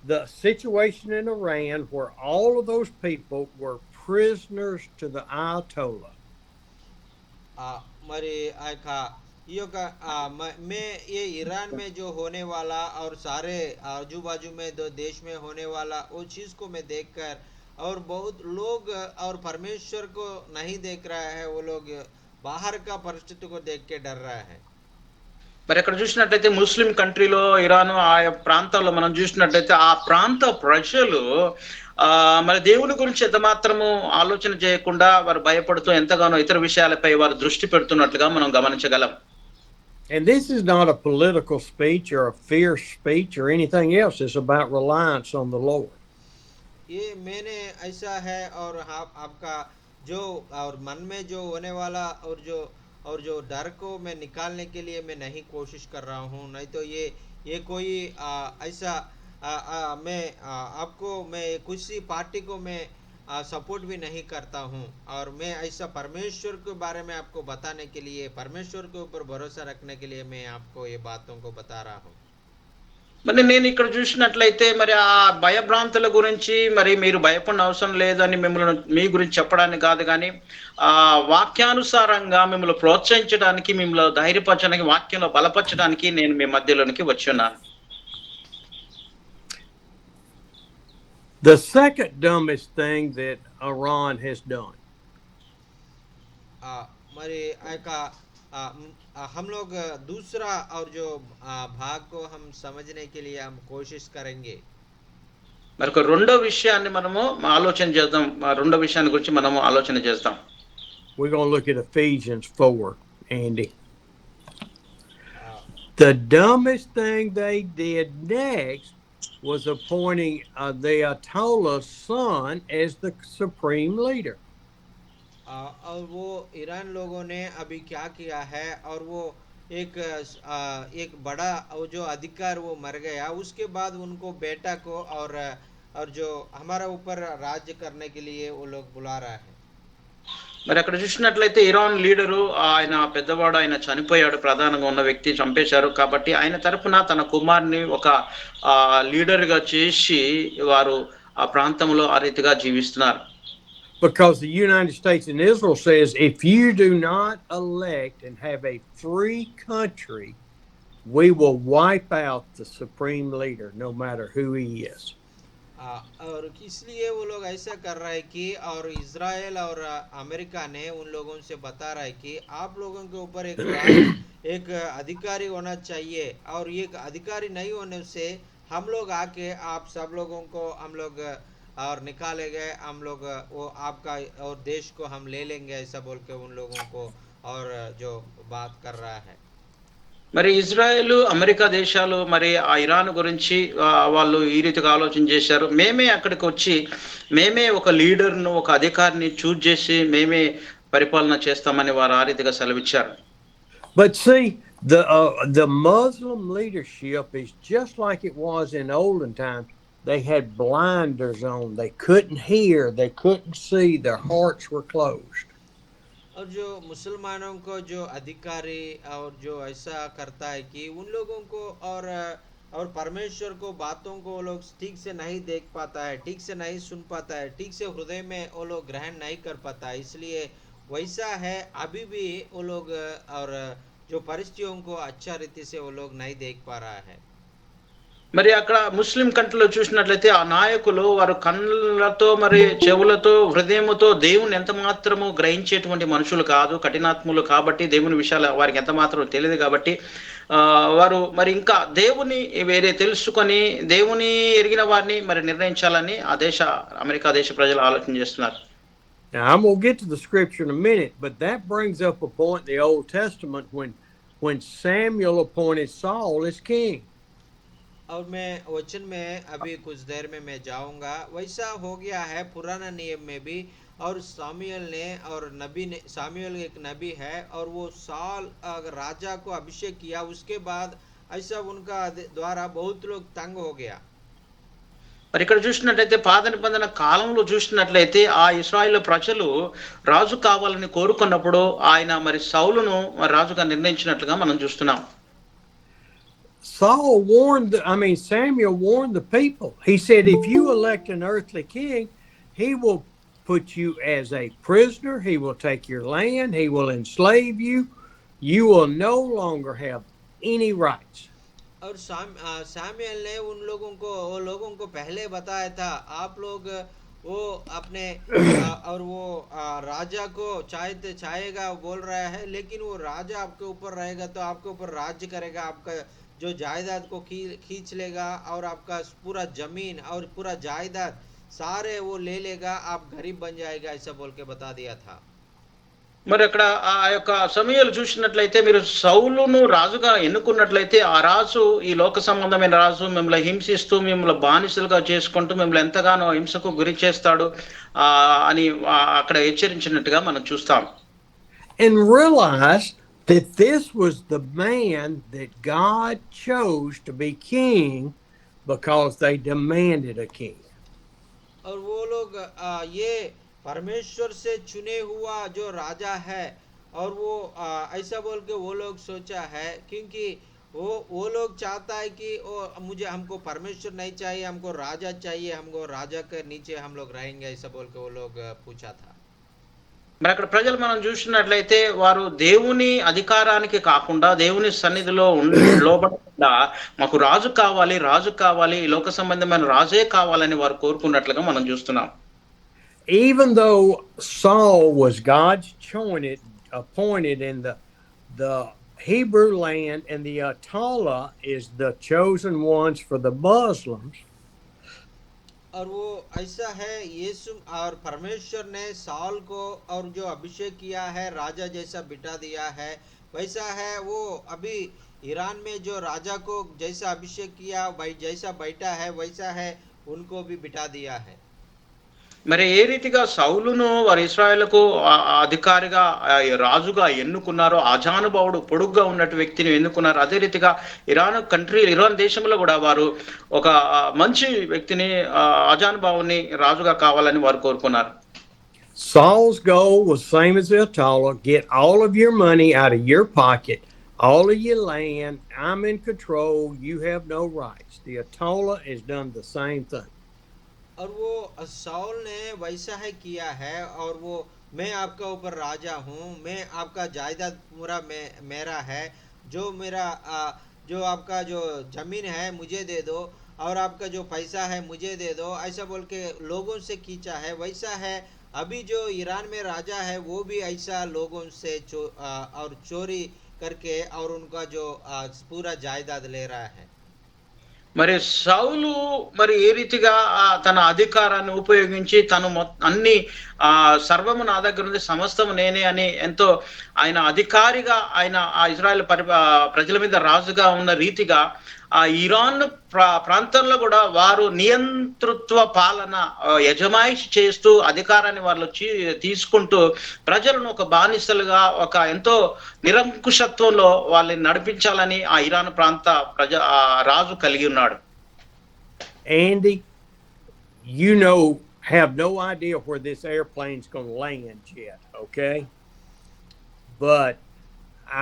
the situation in Iran where all of those people were prisoners to the Ayatollah. మరి ये ईरान में जो होने वाला और सारे आजू बाजू में दो देश में होने वाला वो चीज को मैं देखकर, और बहुत लोग और परमेश्वर को नहीं देख रहा है, वो लोग बाहर का परिस्थिति को देख के डर रहा है. మరి ఇక్కడ చూసినట్లయితే ముస్లిం కంట్రీలో ఇరాను ఆయా ప్రాంతాల్లో మనం చూసినట్లయితే ఆ ప్రాంత ప్రజలు మరి దేవుని గురించి ఎంత మాత్రము ఆలోచన చేయకుండా వారు భయపడుతూ ఎంతగానో ఇతర విషయాలపై వారు దృష్టి పెడుతున్నట్లుగా మనం గమనించగలం. And this is not a political speech or a fierce speech or anything else. It's about reliance on the Lord. ये मैंने ऐसा है, और आपका जो और मन में जो होने वाला और जो डर को मैं निकालने के लिए मैं नहीं कोशिश कर रहा हूँ, नहीं तो ये कोई ऐसा मैं आपको मैं किसी पार्टी को मैं सपोर्ट भी नहीं करता हूँ और मैं ऐसा परमेश्वर के बारे में आपको बताने के लिए परमेश्वर के ऊपर भरोसा रखने के लिए मैं आपको ये बातों को बता रहा हूँ మరి నేను ఇక్కడ చూసినట్లయితే మరి ఆ భయభ్రాంతుల గురించి మరి మీరు భయపడిన అవసరం లేదని మిమ్మల్ని మీ గురించి చెప్పడానికి కాదు కానీ ఆ వాక్యానుసారంగా మిమ్మల్ని ప్రోత్సహించడానికి మిమ్మల్ని ధైర్యపరచడానికి వాక్యంలో బలపరచడానికి నేను మీ మధ్యలోనికి వచ్చి ఉన్నాను. The second dumbest thing that Iran has done. మరి ఆ యొక్క हम लोग दूसरा और जो भाग को हम समझने के लिए हम कोशिश करेंगे మరి ఒక రెండో విషయాన్ని మనము ఆలోచన చేద్దాం. రెండో విషయాన్ని గురించి మనము ఆలోచన చేద్దాం. We're going to look at Ephesians 4, Andy. The dumbest thing they did next was appointing the Ayatollah's son as the supreme leader. और वो ईरान लोगों ने अभी क्या किया है और वो एक बड़ा जो अधिकार वो मर गया उसके बाद उनको बेटा को और जो हमारा ऊपर राज्य करने के लिए वो लोग बुला रहा है మరి అక్కడ చూసినట్లయితే ఇరాన్ లీడరు ఆయన పెద్దవాడు ఆయన చనిపోయాడు ప్రధానంగా ఉన్న వ్యక్తి చంపేశారు కాబట్టి ఆయన తరపున తన కుమార్ని ఒక లీడర్ గా చేసి వారు ఆ ప్రాంతంలో ఆ రీతిగా జీవిస్తున్నారు. Because the United States and Israel says if you do not elect and have a free country, we will wipe out the supreme leader, no matter who he is. और इसलिए वो लोग ऐसा कर रहा है कि और इजराइल और अमेरिका ने उन लोगों से बता रहा है कि आप लोगों के ऊपर एक अधिकारी होना चाहिए और ये अधिकारी नहीं होने से हम लोग आके आप सब लोगों को हम लोग और निकाले गए हम लोग वो आपका और देश को हम ले लेंगे ऐसा बोल के उन लोगों को और जो बात कर रहा है మరి ఇజ్రాయెల్ అమెరికా దేశాలు మరి ఆ ఇరాన్ గురించి వాళ్ళు ఈ రీతిగా ఆలోచన చేశారు. మేమే అక్కడికి వచ్చి మేమే ఒక లీడర్ను ఒక అధికారిని చూజ్ చేసి మేమే పరిపాలన చేస్తామని వారు ఆ రీతిగా సెలవిచ్చారు. But see, the Muslim leadership is just like it was in olden times. They had blinders on. They couldn't hear. They couldn't see. Their hearts were closed. और जो मुसलमानों को जो अधिकारी और जो ऐसा करता है कि उन लोगों को और परमेश्वर को बातों को वो लोग ठीक से नहीं देख पाता है, ठीक से नहीं सुन पाता है, ठीक से हृदय में वो लोग ग्रहण नहीं कर पाता है. इसलिए वैसा है अभी भी वो लोग और जो परिस्थितियों को अच्छा रीति से वो लोग नहीं देख पा रहा है. మరి అక్కడ ముస్లిం కంట్రీలో చూసినట్లయితే ఆ నాయకులు వారు కళ్ళతో మరి చెవులతో హృదయముతో దేవుని ఎంత మాత్రము గ్రహించేటువంటి మనుషులు కాదు, కఠినాత్ములు కాబట్టి దేవుని విషయాలు వారికి ఎంత మాత్రం తెలియదు కాబట్టి వారు మరి ఇంకా దేవుని వేరే తెలుసుకొని దేవుని ఎరిగిన వారిని మరి నిర్ణయించాలని ఆ దేశ అమెరికా దేశ ప్రజలు ఆలోచన చేస్తున్నారు. Now I'm going to get to the scripture in a minute, but that brings up a point in the Old Testament when Samuel appointed Saul as king. और मैं वचन में अभी कुछ देर में मैं जाऊंगा. वैसा हो गया है पुराना नियम में भी और सामुएल ने और नबी ने सामुएल एक नबी है और वो साल राजा को अभिषेक किया उसके बाद ऐसा उनका द्वारा बहुत लोग तंग हो गया. మరి ఇక్కడ చూసినట్లయితే పాత నిబంధన కాలంలో చూసినట్లయితే ఆ ఇశ్రాయేలు ప్రజలు రాజు కావాలని కోరుకున్నప్పుడు ఆయన మరి సౌలును రాజుగా నిర్ణయించినట్లుగా మనం చూస్తున్నాం. Samuel warned the people. He said, if you elect an earthly king, he will put you as a prisoner. He will take your land. He will enslave you. You will no longer have any rights. और सामुएल ने उन लोगों को पहले बताया था आप लोग वो अपने और वो राजा को चाहेगा बोल रहा है लेकिन वो राजा आपके ऊपर रहेगा तो आपके ऊपर राज्य करेगा, आपका जो जायदाद को खींच लेगा और आपका पूरा जमीन और पूरा जायदाद सारे वो ले लेगा, आप गरीब बन जाएगा ऐसा बोल के बता दिया था. మరి అక్కడ ఆ యొక్క సమయాలు చూసినట్లయితే మీరు సౌలును రాజుగా ఎన్నుకున్నట్లయితే ఆ రాజు ఈ లోక సంబంధమైన రాజు మిమ్మల్ని హింసిస్తూ మిమ్మల్ని బానిసలుగా చేసుకుంటూ మిమ్మల్ని ఎంతగానో హింసకు గురి చేస్తాడు అని అక్కడ హెచ్చరించినట్టుగా మనం చూస్తాం. And realize that this was the man that God chose to be king because they demanded a king. और वो लोग ये परमेश्वर से चुने हुआ जो राजा है, और वो ऐसा बोल के वो लोग सोचा है, क्योंकि वो लोग चाहता है कि मुझे हमको परमेश्वर नहीं चाहिए, हमको राजा चाहिए, हमको राजा के नीचे हम लोग रहेंगे, ऐसा बोल के वो लोग पूछा था. మరి అక్కడ ప్రజలు మనం చూసినట్లయితే వారు దేవుని అధికారానికి కాకుండా దేవుని సన్నిధిలో లోబడకుండా మాకు రాజు కావాలి, రాజు కావాలి, ఈ లోక సంబంధమైన రాజే కావాలని వారు కోరుకున్నట్లుగా మనం చూస్తున్నాం. Even though Saul was God's appointed in the Hebrew land, and the Atala is the chosen ones for the Muslims. और वो ऐसा है, यीशु और परमेश्वर ने साल को और जो अभिषेक किया है, राजा जैसा बिठा दिया है, वैसा है वो अभी ईरान में जो राजा को जैसा अभिषेक किया, भाई जैसा बैठा है वैसा है उनको भी बिठा दिया है. మరి ఏ రీతిగా సౌలును వారి ఇశ్రాయేలుకు అధికారిగా రాజుగా ఎన్నుకున్నారో, ఆజానుభావుడు పొడుగ్గా ఉన్నట్టు వ్యక్తిని ఎన్నుకున్నారు, అదే రీతిగా ఇరాన్ దేశంలో కూడా వారు ఒక మంచి వ్యక్తిని, ఆజానుభావుని రాజుగా కావాలని వారు కోరుకున్నారు. Saul's goal was same as the Atala: get all of your money out of your pocket, all of your land. I'm in control, you have no rights. The Atala has done the same thing. और वो Saul ने वैसा है किया है, और वो मैं आपका ऊपर राजा हूँ, मैं आपका जायदाद पूरा मेरा है, जो मेरा जो आपका जो जमीन है मुझे दे दो, और आपका जो पैसा है मुझे दे दो, ऐसा बोल के लोगों से खींचा है. वैसा है अभी जो ईरान में राजा है वो भी ऐसा लोगों से और चोरी करके और उनका जो पूरा जायदाद ले रहा है. మరి సౌలు మరి ఏ రీతిగా తన అధికారాన్ని ఉపయోగించి తను అన్ని సర్వము నా దగ్గర ఉంది, సమస్తము నేనే అని ఎంతో ఆయన అధికారిగా ఆయన ఆ ఇజ్రాయెల్ ప్రజల మీద రాజుగా ఉన్న రీతిగా ఆ ఇరాన్ ప్రాంతంలో కూడా వారు నియంతృత్వ పాలన యజమాయిషి చేస్తూ అధికారాన్ని వాళ్ళు తీసుకుంటూ ప్రజలను ఒక బానిసలుగా ఒక ఎంతో నిరంకుశత్వంలో వాళ్ళని నడిపించాలని ఆ ఇరాన్ ప్రాంత రాజు కలిగి ఉన్నాడు. Andy, have no idea where this airplane's going to land yet, okay? But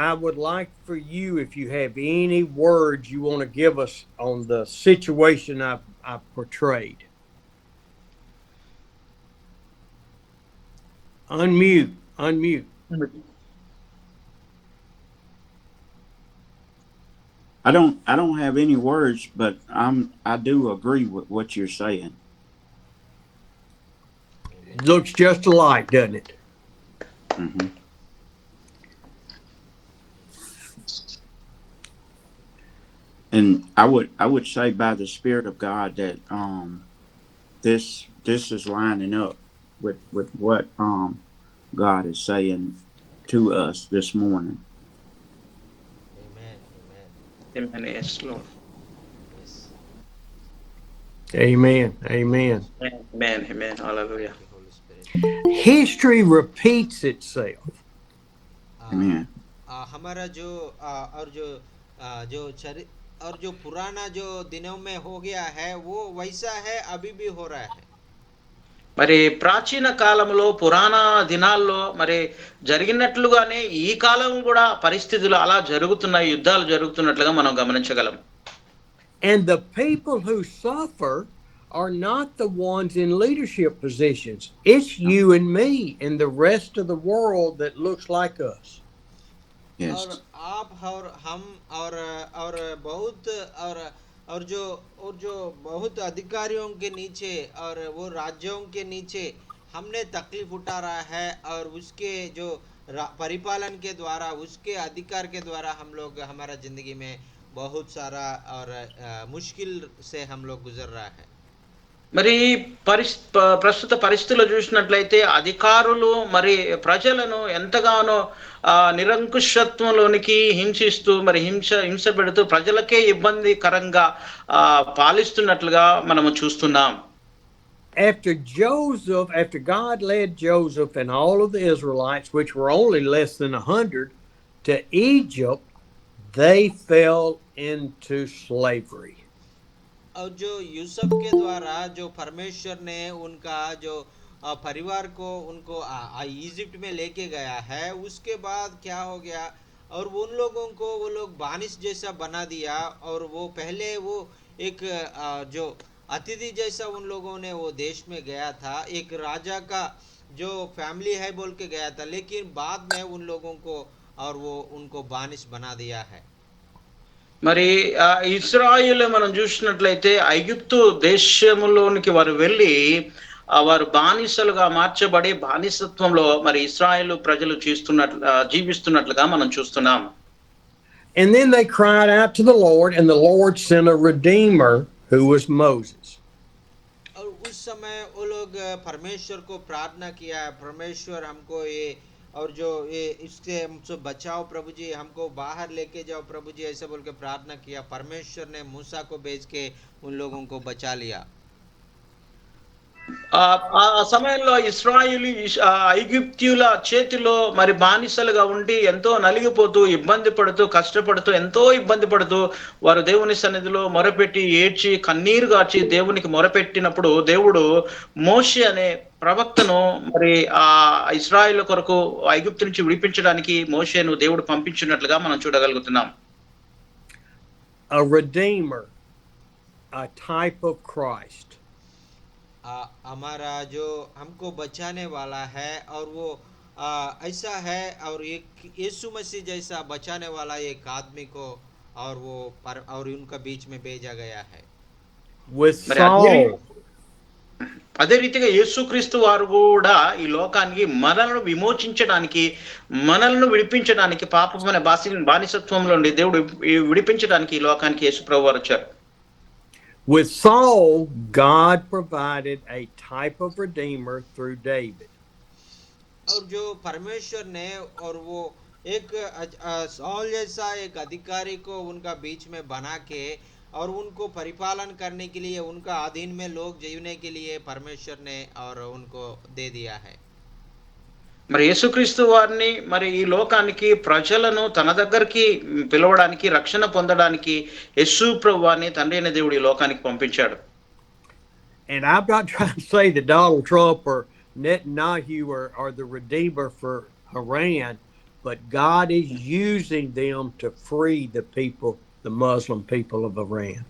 I would like for you, if you have any words you want to give us on the situation I've portrayed. Unmute. I don't have any words, but I do agree with what you're saying. Looks just alike, doesn't it? Mm-hmm. And I would say by the Spirit of God that this is lining up with what God is saying to us this morning. Amen. Amen. Yes, Lord. Yes. Amen. Amen. Hallelujah. Holy Spirit. History repeats itself. Amen. हमारा जो और जो पुराना जो दिनों में हो गया है वो वैसा है, अभी भी हो रहा है. మరి ప్రాచీన కాలంలో పురాణ దినాల్లో మరి జరిగినట్లుగానే ఈ కాలం కూడా పరిస్థితులు అలా జరుగుతున్నాయి, యుద్ధాలు జరుగుతున్నట్లుగా మనం గమనించగలం. And the people who suffer are not the ones in leadership positions. It's you and me and the rest of the world that looks like us. Yes. और आप और हम और बहुत और जो बहुत अधिकारियों के नीचे और वो राज्यों के नीचे हमने तकलीफ उठा रहा है, और उसके जो परिपालन के द्वारा, उसके अधिकार के द्वारा हम लोग हमारा जिंदगी में बहुत सारा और मुश्किल से हम लोग गुजर रहा है. మరి ప్రస్తుత పరిస్థితుల్లో చూసినట్లయితే అధికారులు మరి ప్రజలను ఎంతగానో నిరంకుశత్వంలోనికి హింసిస్తూ మరి హింస పెడుతూ ప్రజలకే ఇబ్బందికరంగా పాలిస్తున్నట్లుగా మనము చూస్తున్నాం. After God led Joseph and all of the Israelites, which were only less than 100, to Egypt, they fell into slavery. और जो यूसुफ के द्वारा जो परमेश्वर ने उनका जो परिवार को उनको इजिप्ट में लेके गया है, उसके बाद क्या हो गया, और उन लोगों को वो लोग बानिस जैसा बना दिया। और वो पहले वो एक जो अतिथि जैसा उन लोगों ने वो देश में गया था, एक राजा का जो फैमिली है बोल के गया था, लेकिन बाद में उन लोगों को और वो उनको बानिस बना दिया है। మరి ఇస్రాయేల్ మనం చూసినట్లయితే ఐగుప్తు దేశములోనికి వారు వెళ్ళి వారు బానిసలుగా మార్చబడి బానిసత్వంలో మరి ఇస్రాయేల్ ప్రజలు జీవిస్తున్నట్లుగా మనం చూస్తున్నాం. And then they cried out to the Lord, and the Lord sent a redeemer who was Moses. और उस समय वो लोग परमेश्वर को प्रार्थना किया, परमेश्वर हमको ये और जो ये इससे हमसे बचाओ प्रभु जी, हमको बाहर लेके जाओ प्रभु जी, ऐसा बोल के प्रार्थना किया। परमेश्वर ने मूसा को भेज के उन लोगों को बचा लिया। ఆ సమయంలో ఇశ్రాయేలు ఐగుప్తీయుల చేతిలో మరి బానిసలుగా ఉండి ఎంతో నలిగిపోతూ ఇబ్బంది పడుతూ కష్టపడుతూ ఎంతో ఇబ్బంది పడుతూ వారు దేవుని సన్నిధిలో మొరపెట్టి ఏడ్చి కన్నీరు గార్చి దేవునికి మొరపెట్టినప్పుడు దేవుడు మోషే అనే ప్రవక్తను మరి ఆ ఇశ్రాయేలు కొరకు ఐగుప్తు నుంచి విడిపించడానికి మోషేను దేవుడు పంపించినట్లుగా మనం చూడగలుగుతున్నాం. A redeemer, a type of Christ. हमारा जो हमको बचाने वाला है, और वो ऐसा है, और एक यीशु मसीह जैसा बचाने वाला एक आदमी को और वो और उनका बीच में भेजा गया है. With Saul, అదే రీతిగా యేసుక్రీస్తు వారు కూడా ఈ లోకానికి మనలను విమోచించడానికి, మనలను విడిపించడానికి, పాపమైన బానిసత్వంలో నుండి దేవుడు విడిపించడానికి ఈ లోకానికి యేసు ప్రభువు వారు వచ్చారు. With Saul, God provided a type of redeemer through David. और जो परमेश्वर ने और वो एक सौल जैसा एक अधिकारी को उनका बीच में बना के और उनको परिपालन करने के लिए, उनका अधीन में लोग जीने के लिए परमेश्वर ने और उनको दे दिया है. మరి యేసుక్రీస్తు వారిని మరి ఈ లోకానికి ప్రజలను తన దగ్గరికి పిలవడానికి, రక్షణ పొందడానికి యేసు ప్రభువాన్ని తండ్రి అయిన దేవుడు ఈ లోకానికి పంపించాడు. And I'm not trying to say that Donald Trump or Netanyahu are the redeemer for Iran, but God is using them to free the people, the Muslim people of Iran.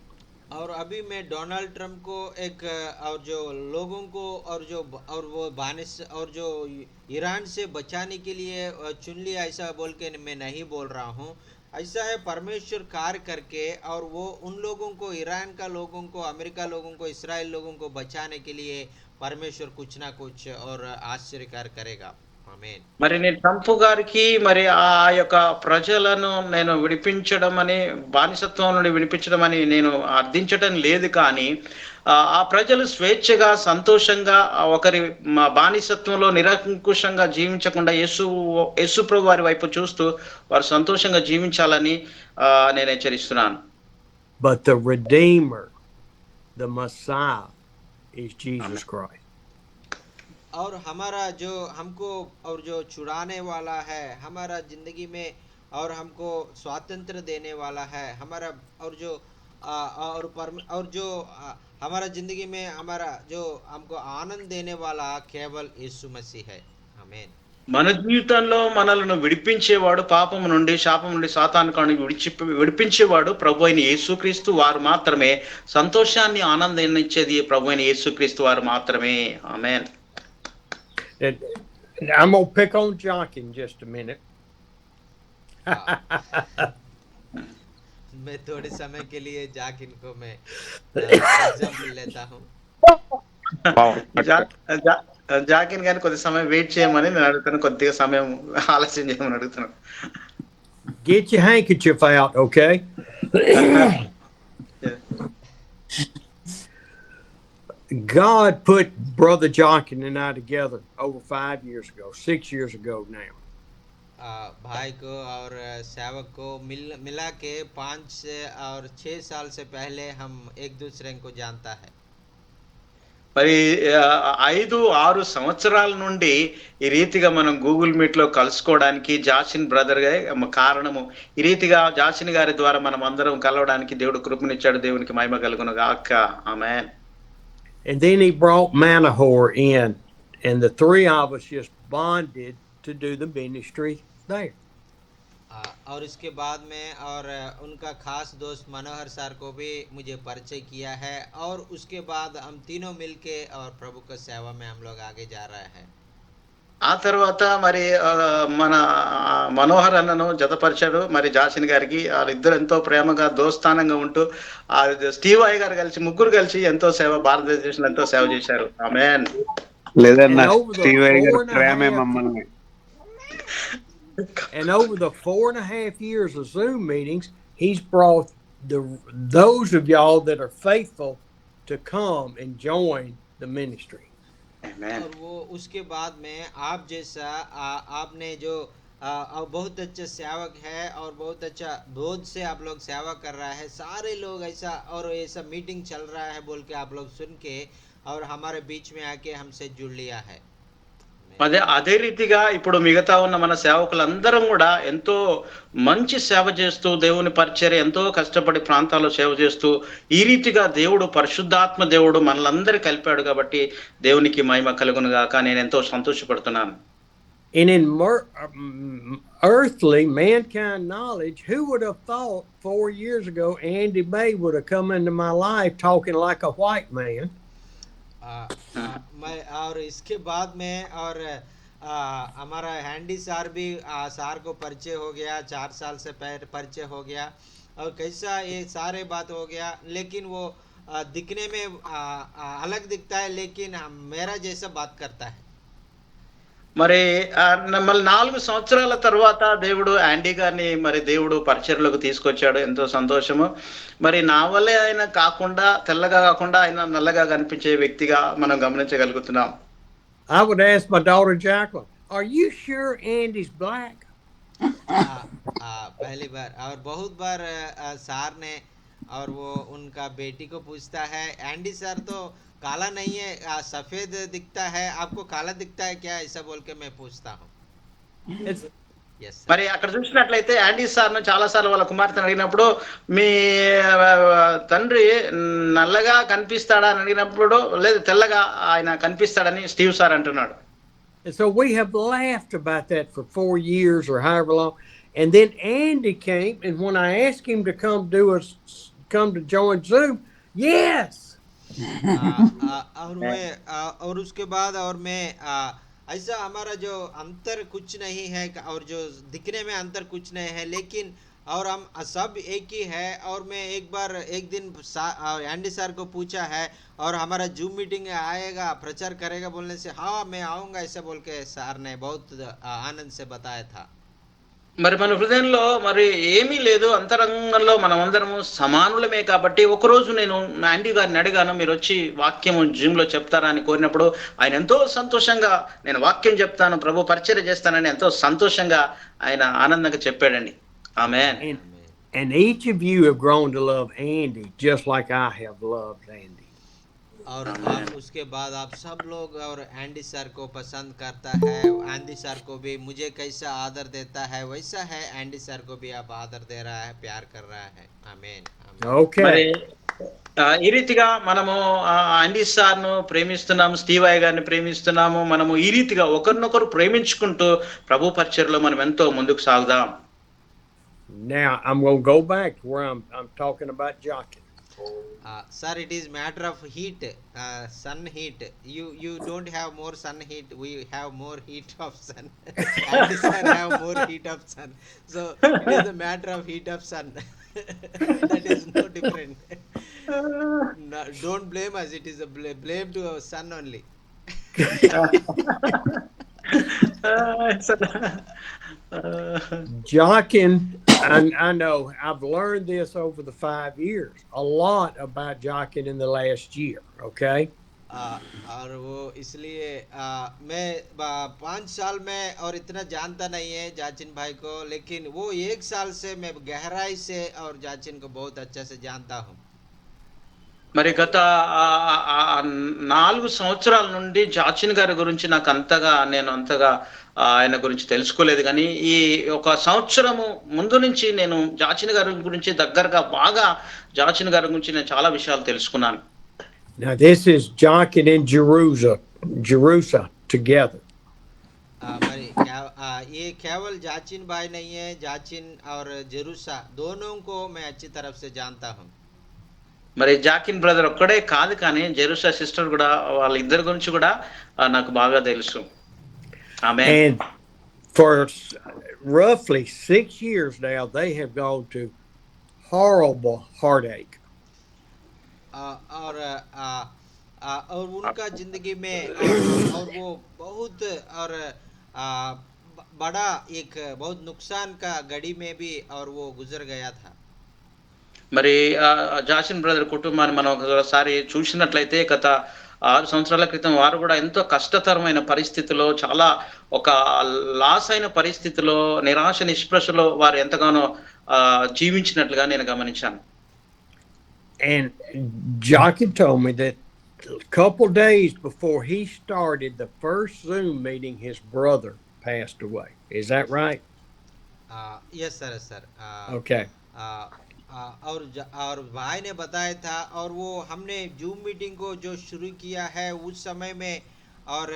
और अभी मैं डोनाल्ड ट्रम्प को एक और जो लोगों को और वो बानिस और जो ईरान से बचाने के लिए चुन लिया, ऐसा बोल के मैं नहीं बोल रहा हूँ. ऐसा है, परमेश्वर कार्य करके और वो उन लोगों को, ईरान का लोगों को, अमेरिका लोगों को, इस्राएल लोगों को बचाने के लिए परमेश्वर कुछ ना कुछ और आश्चर्य कार्य करेगा. మరి నేను ట్రంప్ గారికి మరి ఆ యొక్క ప్రజలను నేను విడిపించడం అని, బానిసత్వం నుండి విడిపించడం అని నేను అర్థించడం లేదు. కానీ ఆ ప్రజలు స్వేచ్ఛగా, సంతోషంగా, ఒకరి బానిసత్వంలో నిరంకుశంగా జీవించకుండా యేసు ప్రభు వారి వైపు చూస్తూ వారు సంతోషంగా జీవించాలని నేను హెచ్చరిస్తున్నాను. But the Redeemer, the Messiah, is Jesus Christ. और हमारा जो हमको और जो छुड़ाने वाला है हमारा जिंदगी में, और हमको स्वातंत्र देने वाला है हमारा, और जो हमारा जिंदगी में हमारा जो हमको आनंद देने वाला केवल यीशु मसीह है. आमीन. మన జీవితంలో మనలను విడిపించేవాడు, పాపం నుండి, శాపం నుండి, సాతాను విడిపించేవాడు ప్రభు అయిన యేసుక్రీస్తు వారు మాత్రమే. సంతోషాన్ని, ఆనందాన్ని ఇచ్చేది ప్రభు అయిన యేసుక్రీస్తు వారు మాత్రమే. ఆమేన్. I'm going to pick on Jock in just a minute. मैं थोड़े समय के लिए जाकिन को मैं एग्जांपल लेता हूँ. జాకిన్ గారిని కొద్ది సమయం వెయిట్ చేయమని నేను అడుగుతాను, కొద్దిగా సమయం ఆలస్యం చేయమని అడుగుతున్నాను. Get your handkerchief out, okay? God put Brother Jochen and I together over 5 years ago, 6 years ago now. भाई को और सेवक को मिला के 5 और 6 साल से पहले हम एक दूसरे को जानता है. మరి 5-6 సంవత్సరాల నుండి ఈ రీతిగా మనం గూగుల్ మీట్ లో కలుసుకోవడానికి జాసిన్ బ్రదర్ గా కారణము. ఈ రీతిగా జాసిన్ గారి ద్వారా మనం అందరం కలవడానికి దేవుడు కృపనిచ్చాడు. దేవునికి మహిమ కలుగును గాక. ఆమేన్. And then he brought Manohor in, and the three of us just bonded to do the ministry there. और इसके बाद में और उनका खास दोस्त मनोहर सर को भी मुझे परिचय किया है और उसके बाद हम तीनों मिलके और प्रभु की सेवा में हम लोग आगे जा रहे हैं. ఆ తర్వాత మరి మన మనోహర్ అన్నను జతపరిచాడు మరి జాసిన్ గారికి. వాళ్ళిద్దరు ఎంతో ప్రేమగా దోస్తానంగా ఉంటూ ఆ స్టీవ్ అయ్య గారు కలిసి ముగ్గురు కలిసి ఎంతో సేవ భారతదేశంలో ఎంతో సేవ చేశారు. ఆమేన్. లేదన్నా And over the స్టీవ్ అయ్య గారి 4.5 ప్రేమే మమ్మల్ని. And over the 4.5 years of Zoom meetings, he's brought those of y'all that are faithful to come and join the ministry. ఆమేన్. और वो उसके बाद में आप जैसा आपने जो बहुत अच्छा सेवक है और बहुत अच्छा बोझ से आप लोग सेवा कर रहा है. सारे लोग ऐसा और ऐसा मीटिंग चल रहा है बोल के आप लोग सुन के और हमारे बीच में आके हमसे जुड़ लिया है. అదే రీతిగా ఇప్పుడు మిగతా ఉన్న మన సేవకులందరం కూడా ఎంతో మంచి సేవ చేస్తూ దేవుని పరిచర్య ఎంతో కష్టపడి ప్రాంతాల్లో సేవ చేస్తూ ఈ రీతిగా దేవుడు పరిశుద్ధాత్మ దేవుడు మనలందరి కలిపాడు కాబట్టి దేవునికి మహిమ కలుగును గాక. నేను ఎంతో సంతోషపడుతున్నాను. And in earthly mankind knowledge, who would have thought 4 years ago Andy May would have come into my life talking like a white man? मैं और इसके बाद में और हमारा हैंडी सार भी सार को परिचय हो गया. 4 साल से परिचय हो गया और कैसा ये सारे बात हो गया. लेकिन वो दिखने में अलग दिखता है लेकिन मेरा जैसा बात करता है. మరి మళ్ళీ 4 సంవత్సరాల తర్వాత దేవుడు యాండీ గారిని మరి దేవుడు పరిచర్యలోకి తీసుకొచ్చాడు. ఎంతో సంతోషము. మరి నా వల్లే ఆయన కాకుండా తెల్లగా కాకుండా ఆయన నల్లగా కనిపించే వ్యక్తిగా మనం గమనించగలుగుతున్నాం. I would ask my daughter Jacqueline, "Are you sure Andy's black?" पहली बार और बहुत बार सार ने और वो उनका बेटी को पूछता है, एंडी सर तो काला नहीं है, सफेद दिखता है, आपको काला दिखता है क्या, ऐसा बोल के मैं पूछता हूँ. It's Yes, sir. మరి అక్కడ చూసినట్లయితే యాండీ సార్ను చాలాసార్లు వాళ్ళ కుమార్తెను అడిగినప్పుడు మీ తండ్రి నల్లగా కనిపిస్తాడా అని అడిగినప్పుడు లేదు తెల్లగా ఆయన కనిపిస్తాడని స్టీవ్ సార్ అంటున్నాడు. And so we have laughed about that for 4 years or however long. And then Andy came, and when I asked him to come to join Zoom, yes. और उसके बाद और मैं ऐसा हमारा जो अंतर कुछ नहीं है और जो दिखने में अंतर कुछ नहीं है लेकिन और हम सब एक ही है. और मैं एक दिन एंडी सर को पूछा है और हमारा जूम मीटिंग आएगा प्रचार करेगा बोलने से हाँ मैं आऊँगा ऐसा बोल के सर ने बहुत आनंद से बताया था. మరి మన హృదయంలో మరి ఏమీ లేదు, అంతరంగంలో మనం అందరము సమానులమే. కాబట్టి ఒకరోజు నేను యాండీ గారిని అడిగాను, మీరు వచ్చి వాక్యం జూమ్ లో చెప్తారా అని కోరినప్పుడు ఆయన ఎంతో సంతోషంగా నేను వాక్యం చెప్తాను, ప్రభు పరిచర్య చేస్తానని ఎంతో సంతోషంగా ఆయన ఆనందంగా చెప్పాడండి. ఆమేన్. And each of you have grown to love Andy just like I have loved Andy. और आप उसके बाद आप सब लोग और एंडी सर को पसंद करता है. एंडी सर को भी मुझे कैसा आदर देता है वैसा है एंडी सर को भी आप आदर दे रहा है, प्यार कर रहा है. आमीन. Okay. మరి ఈ రీతిగా మనము యాండీ సార్ను ప్రేమిస్తున్నాము, స్టీవ్ అయ్య గారిని ప్రేమిస్తున్నాము. మనము ఈ రీతిగా ఒకరినొకరు ప్రేమించుకుంటూ ప్రభు పరిచర్యలో మనం ఎంతో ముందుకు సాగుదాం. Now I'm going to go back to where I'm talking about Jockey. Sir, it is matter of heat, sun heat. You don't have more sun heat, we have more heat of sun. And sir have more heat of sun, so it is a matter of heat of sun. That is no different. No, don't blame us, it is a blame to our sun only. Jockin, I know I've learned this over the 5 years, a lot about Jockin in the last year, okay? और वो इसलिए मैं 5 साल में और इतना जानता नहीं है जाचिन भाई को, लेकिन वो 1 साल से मैं गहराई से और जाचिन को बहुत अच्छा से जानता हूँ. మరి గత 4 సంవత్సరాల నుండి జాచిన్ గారి గురించి నాకు నేను అంతగా ఆయన గురించి తెలుసుకోలేదు కానీ ఈ ఒక సంవత్సరము ముందు నుంచి నేను జాచిన్ గారి గురించి దగ్గరగా బాగా జాచిన్ గారి గురించి నేను చాలా విషయాలు తెలుసుకున్నాను. Now, this is Jochen and Jerusa together. మరి ये केवल जाचिन भाई नहीं है, जाचिन और जेरूसा दोनों को मैं अच्छी तरफ से जानता हूँ. మరి జాకిన్ బ్రదర్ ఒక్కడే కాదు కానీ జెరూసా సిస్టర్ కూడా వాళ్ళిద్దరి గురించి కూడా నాకు బాగా తెలుసు. ఆమె And for roughly 6 years now, they have gone to horrible heartache. और उनका जिंदगी में और वो बहुत और बड़ा एक बहुत नुकसान का घड़ी में भी और वो गुजर गया था. మరి జాసిన్ బ్రదర్ కుటుంబాన్ని మనం ఒకసారి చూసినట్లయితే గత 6 సంవత్సరాల క్రితం వారు కూడా ఎంతో కష్టతరమైన పరిస్థితిలో చాలా ఒక లాస్ అయిన పరిస్థితిలో నిరాశ నిస్పృహలో వారు ఎంతగానో జీవించినట్లుగా నేను గమనించాను. And Jochen told me that a couple days before he started the first Zoom meeting, his brother passed away. Is that right? Yes sir. Okay. और भाई ने बताया था और वो हमने जूम मीटिंग को जो शुरू किया है उस समय में और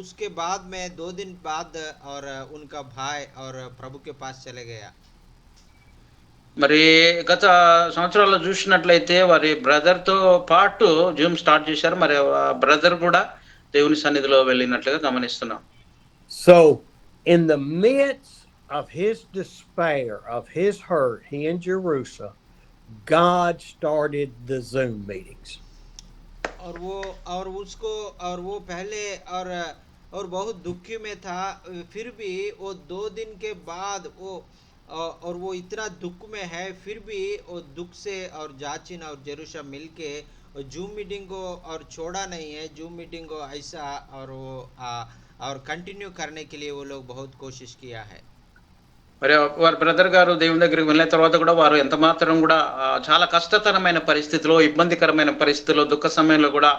उसके बाद में 2 दिन बाद और उनका भाई और प्रभु के पास चले गया. మరి గత సంవత్సరాల్లో చూసినట్లయితే వారి బ్రదర్ తో పాటు జూమ్ స్టార్ట్ చేశారు. మరి బ్రదర్ కూడా దేవుని సన్నిధిలో వెళ్ళినట్లుగా గమనిస్తున్నాం. So in the midst of his despair, of his hurt, he and Jerusa, God started the Zoom meetings. और उसको और वो पहले और बहुत दुखी में था, फिर भी वो 2 दिन के बाद और वो इतना दुख में है, फिर भी वो दुख से और जाचिन और जेरूसा मिलके जूम मीटिंग को और छोड़ा नहीं है. जूम मीटिंग को ऐसा और वो और कंटिन्यू करने के लिए वो लोग बहुत कोशिश किया है. మరి వారి బ్రదర్ గారు దేవుని దగ్గరికి వెళ్ళిన తర్వాత కూడా వారు ఎంత మాత్రం కూడా చాలా కష్టతరమైన పరిస్థితిలో, ఇబ్బందికరమైన పరిస్థితిలో, దుఃఖ సమయంలో కూడా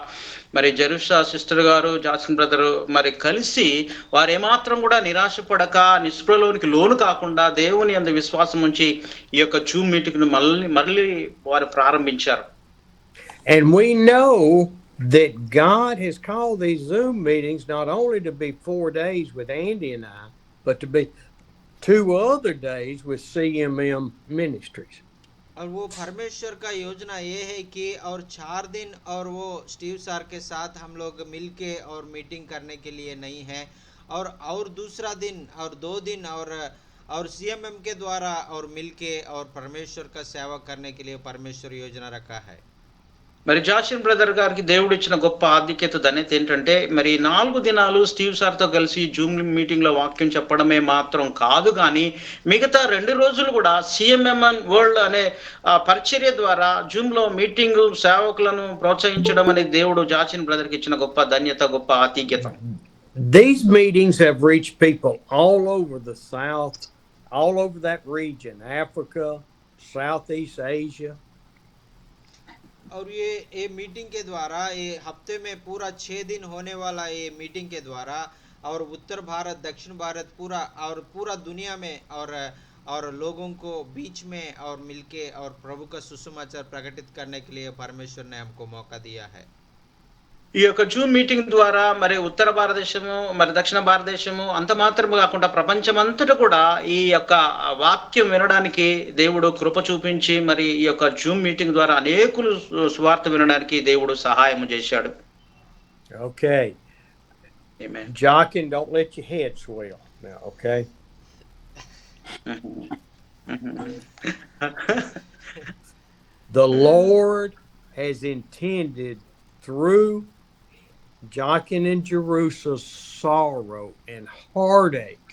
మరి జెరూసా సిస్టర్ గారు, జాక్సన్ బ్రదర్ మరి కలిసి వారు ఏమాత్రం కూడా నిరాశపడక నిస్పృహలోనికి లోను కాకుండా దేవుని యందు విశ్వాసం ఉంచి ఈ యొక్క జూమ్ మీటింగ్ ను మళ్ళీ వారు ప్రారంభించారు. And we know that God has called these Zoom meetings not only to be 4 days with Andy and I, but to be 2 other days with CMM Ministries. और वो परमेश्वर का योजना ये है कि और 4 दिन और वो स्टीव सर के साथ हम लोग मिलके और मीटिंग करने के लिए नहीं है, और दूसरा दिन और 2 दिन और CMM के द्वारा और मिलके और परमेश्वर का सेवा करने के लिए परमेश्वर योजना रखा है. మరి జాసిన్ బ్రదర్ గారికి దేవుడు ఇచ్చిన గొప్ప ఆధిక్యత ధన్యత ఏంటంటే మరి 4 దినాలు స్టీవ్ సార్ తో కలిసి జూమ్ మీటింగ్ లో వాక్యం చెప్పడమే మాత్రం కాదు కానీ మిగతా 2 రోజులు కూడా సిఎంఎం వరల్డ్ అనే పరిచర్య ద్వారా జూమ్ లో మీటింగ్ సేవకులను ప్రోత్సహించడం అనేది దేవుడు జాసిన్ బ్రదర్ కి ఇచ్చిన గొప్ప ధన్యత, గొప్ప ఆధిక్యత. These meetings have reached people all over the South, all over that region, Africa, Southeast Asia. और ये मीटिंग के द्वारा ये हफ्ते में पूरा 6 दिन होने वाला ये मीटिंग के द्वारा और उत्तर भारत, दक्षिण भारत पूरा दुनिया में और लोगों को बीच में और मिलके और प्रभु का सुसमाचार प्रकटित करने के लिए परमेश्वर ने हमको मौका दिया है. ఈ యొక్క జూమ్ మీటింగ్ ద్వారా మరి ఉత్తర భారతదేశము, మరి దక్షిణ భారతదేశము అంత మాత్రమే కాకుండా ప్రపంచమంతటా కూడా ఈ యొక్క వాక్యం వినడానికి దేవుడు కృప చూపించి మరి ఈ యొక్క జూమ్ మీటింగ్ ద్వారా అనేకులు సువార్త వినడానికి దేవుడు సహాయం చేశాడు. Okay. Amen. Jochen, don't let your head swell now, okay? The Lord has intended through Jochen and Jerusa's sorrow and heartache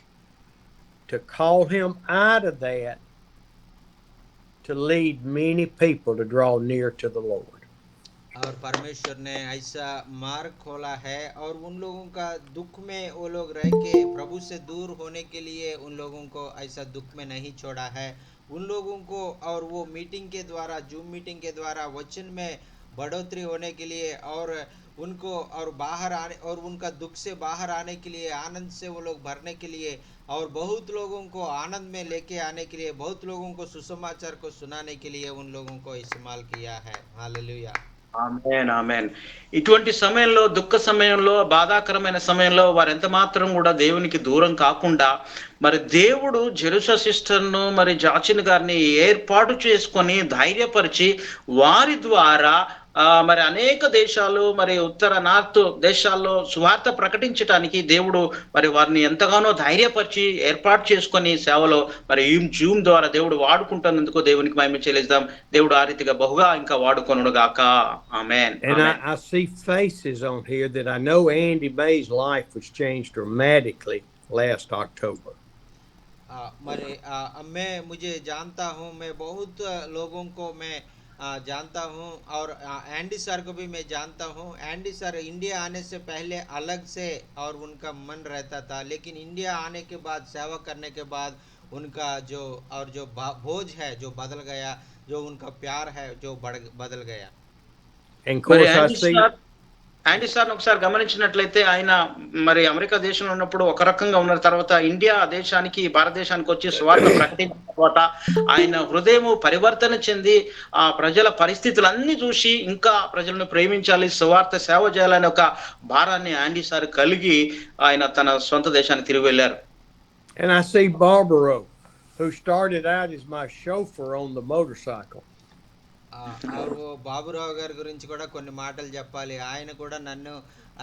to call him out of that to lead many people to draw near to the Lord. और परमेश्वर ने ऐसा मार्ग खोला है और उन लोगों का दुख में वो लोग रह के प्रभु से दूर होने के लिए उन लोगों को ऐसा दुख में नहीं छोड़ा है. उन लोगों को और वो मीटिंग के द्वारा, जूम मीटिंग के द्वारा वचन में बढ़ोतरी होने के लिए और उनको और बाहर आने और उनका दुख से बाहर आने के लिए, आनंद से वो लोग भरने के लिए और बहुत लोगों को आनंद में लेके आने के लिए, बहुत लोगों को सुसमाचार को सुनाने के लिए उन लोगों को इस्तेमाल किया है। हालेलुया। ఆమేన్ ఆమేన్. ఇటువంటి సమయంలో, దుఃఖ సమయంలో, బాధాకరమైన సమయంలో వారు ఎంత మాత్రం కూడా దేవునికి దూరం కాకుండా మరి దేవుడు జెరుసా సిస్టర్ను మరి జాచిన్ గారిని ఏర్పాటు చేసుకొని ధైర్యపరిచి వారి ద్వారా మరి అనేక దేశాలు, మరి ఉత్తర నార్త్ దేశాల్లో సువార్త ప్రకటించడానికి దేవుడు మరి వారిని ఎంతగానో ధైర్యపరిచి ఏర్పాటు చేసుకొని సేవలో మరి ఈ జూమ్ ద్వారా దేవుడు వాడుకుంటున్నందుకు దేవునికి మహిమ చెల్లిద్దాం. దేవుడు ఆ రీతిగా బహుగా ఇంకా వాడుకొనును గాక. ఆమేన్. And I see faces on here that I know Andy May's life was changed dramatically last October. मैं मुझे जानता हूँ, मैं बहुत लोगों को मैं जानता हूँ और एंडी सर को भी मैं जानता हूँ। एंडी सर इंडिया आने से पहले अलग से और उनका मन रहता था, लेकिन इंडिया आने के बाद, सेवा करने के बाद उनका जो और जो बोझ है जो बदल गया, जो उनका प्यार है जो बदल गया। And of course, I see. యాండీ sir ఒకసారి గమనించినట్లయితే ఆయన మరి అమెరికా దేశంలో ఉన్నప్పుడు ఒక రకంగా ఉన్న తర్వాత ఇండియా దేశానికి, భారతదేశానికి వచ్చి స్వార్థ ప్రకటించిన తర్వాత ఆయన హృదయం పరివర్తన చెంది ఆ ప్రజల పరిస్థితులన్నీ చూసి ఇంకా ప్రజలను ప్రేమించాలి, స్వార్థ సేవ చేయాలనే ఒక భారాన్ని యాండీ సార్ కలిగి ఆయన తన సొంత దేశానికి తిరిగి వెళ్ళారు. And I see Barbara, who started out as my chauffeur on the motorcycle. और वो బాబురావు గారి గురించి కూడా కొన్ని మాటలు చెప్పాలి. ఆయన కూడా నన్ను,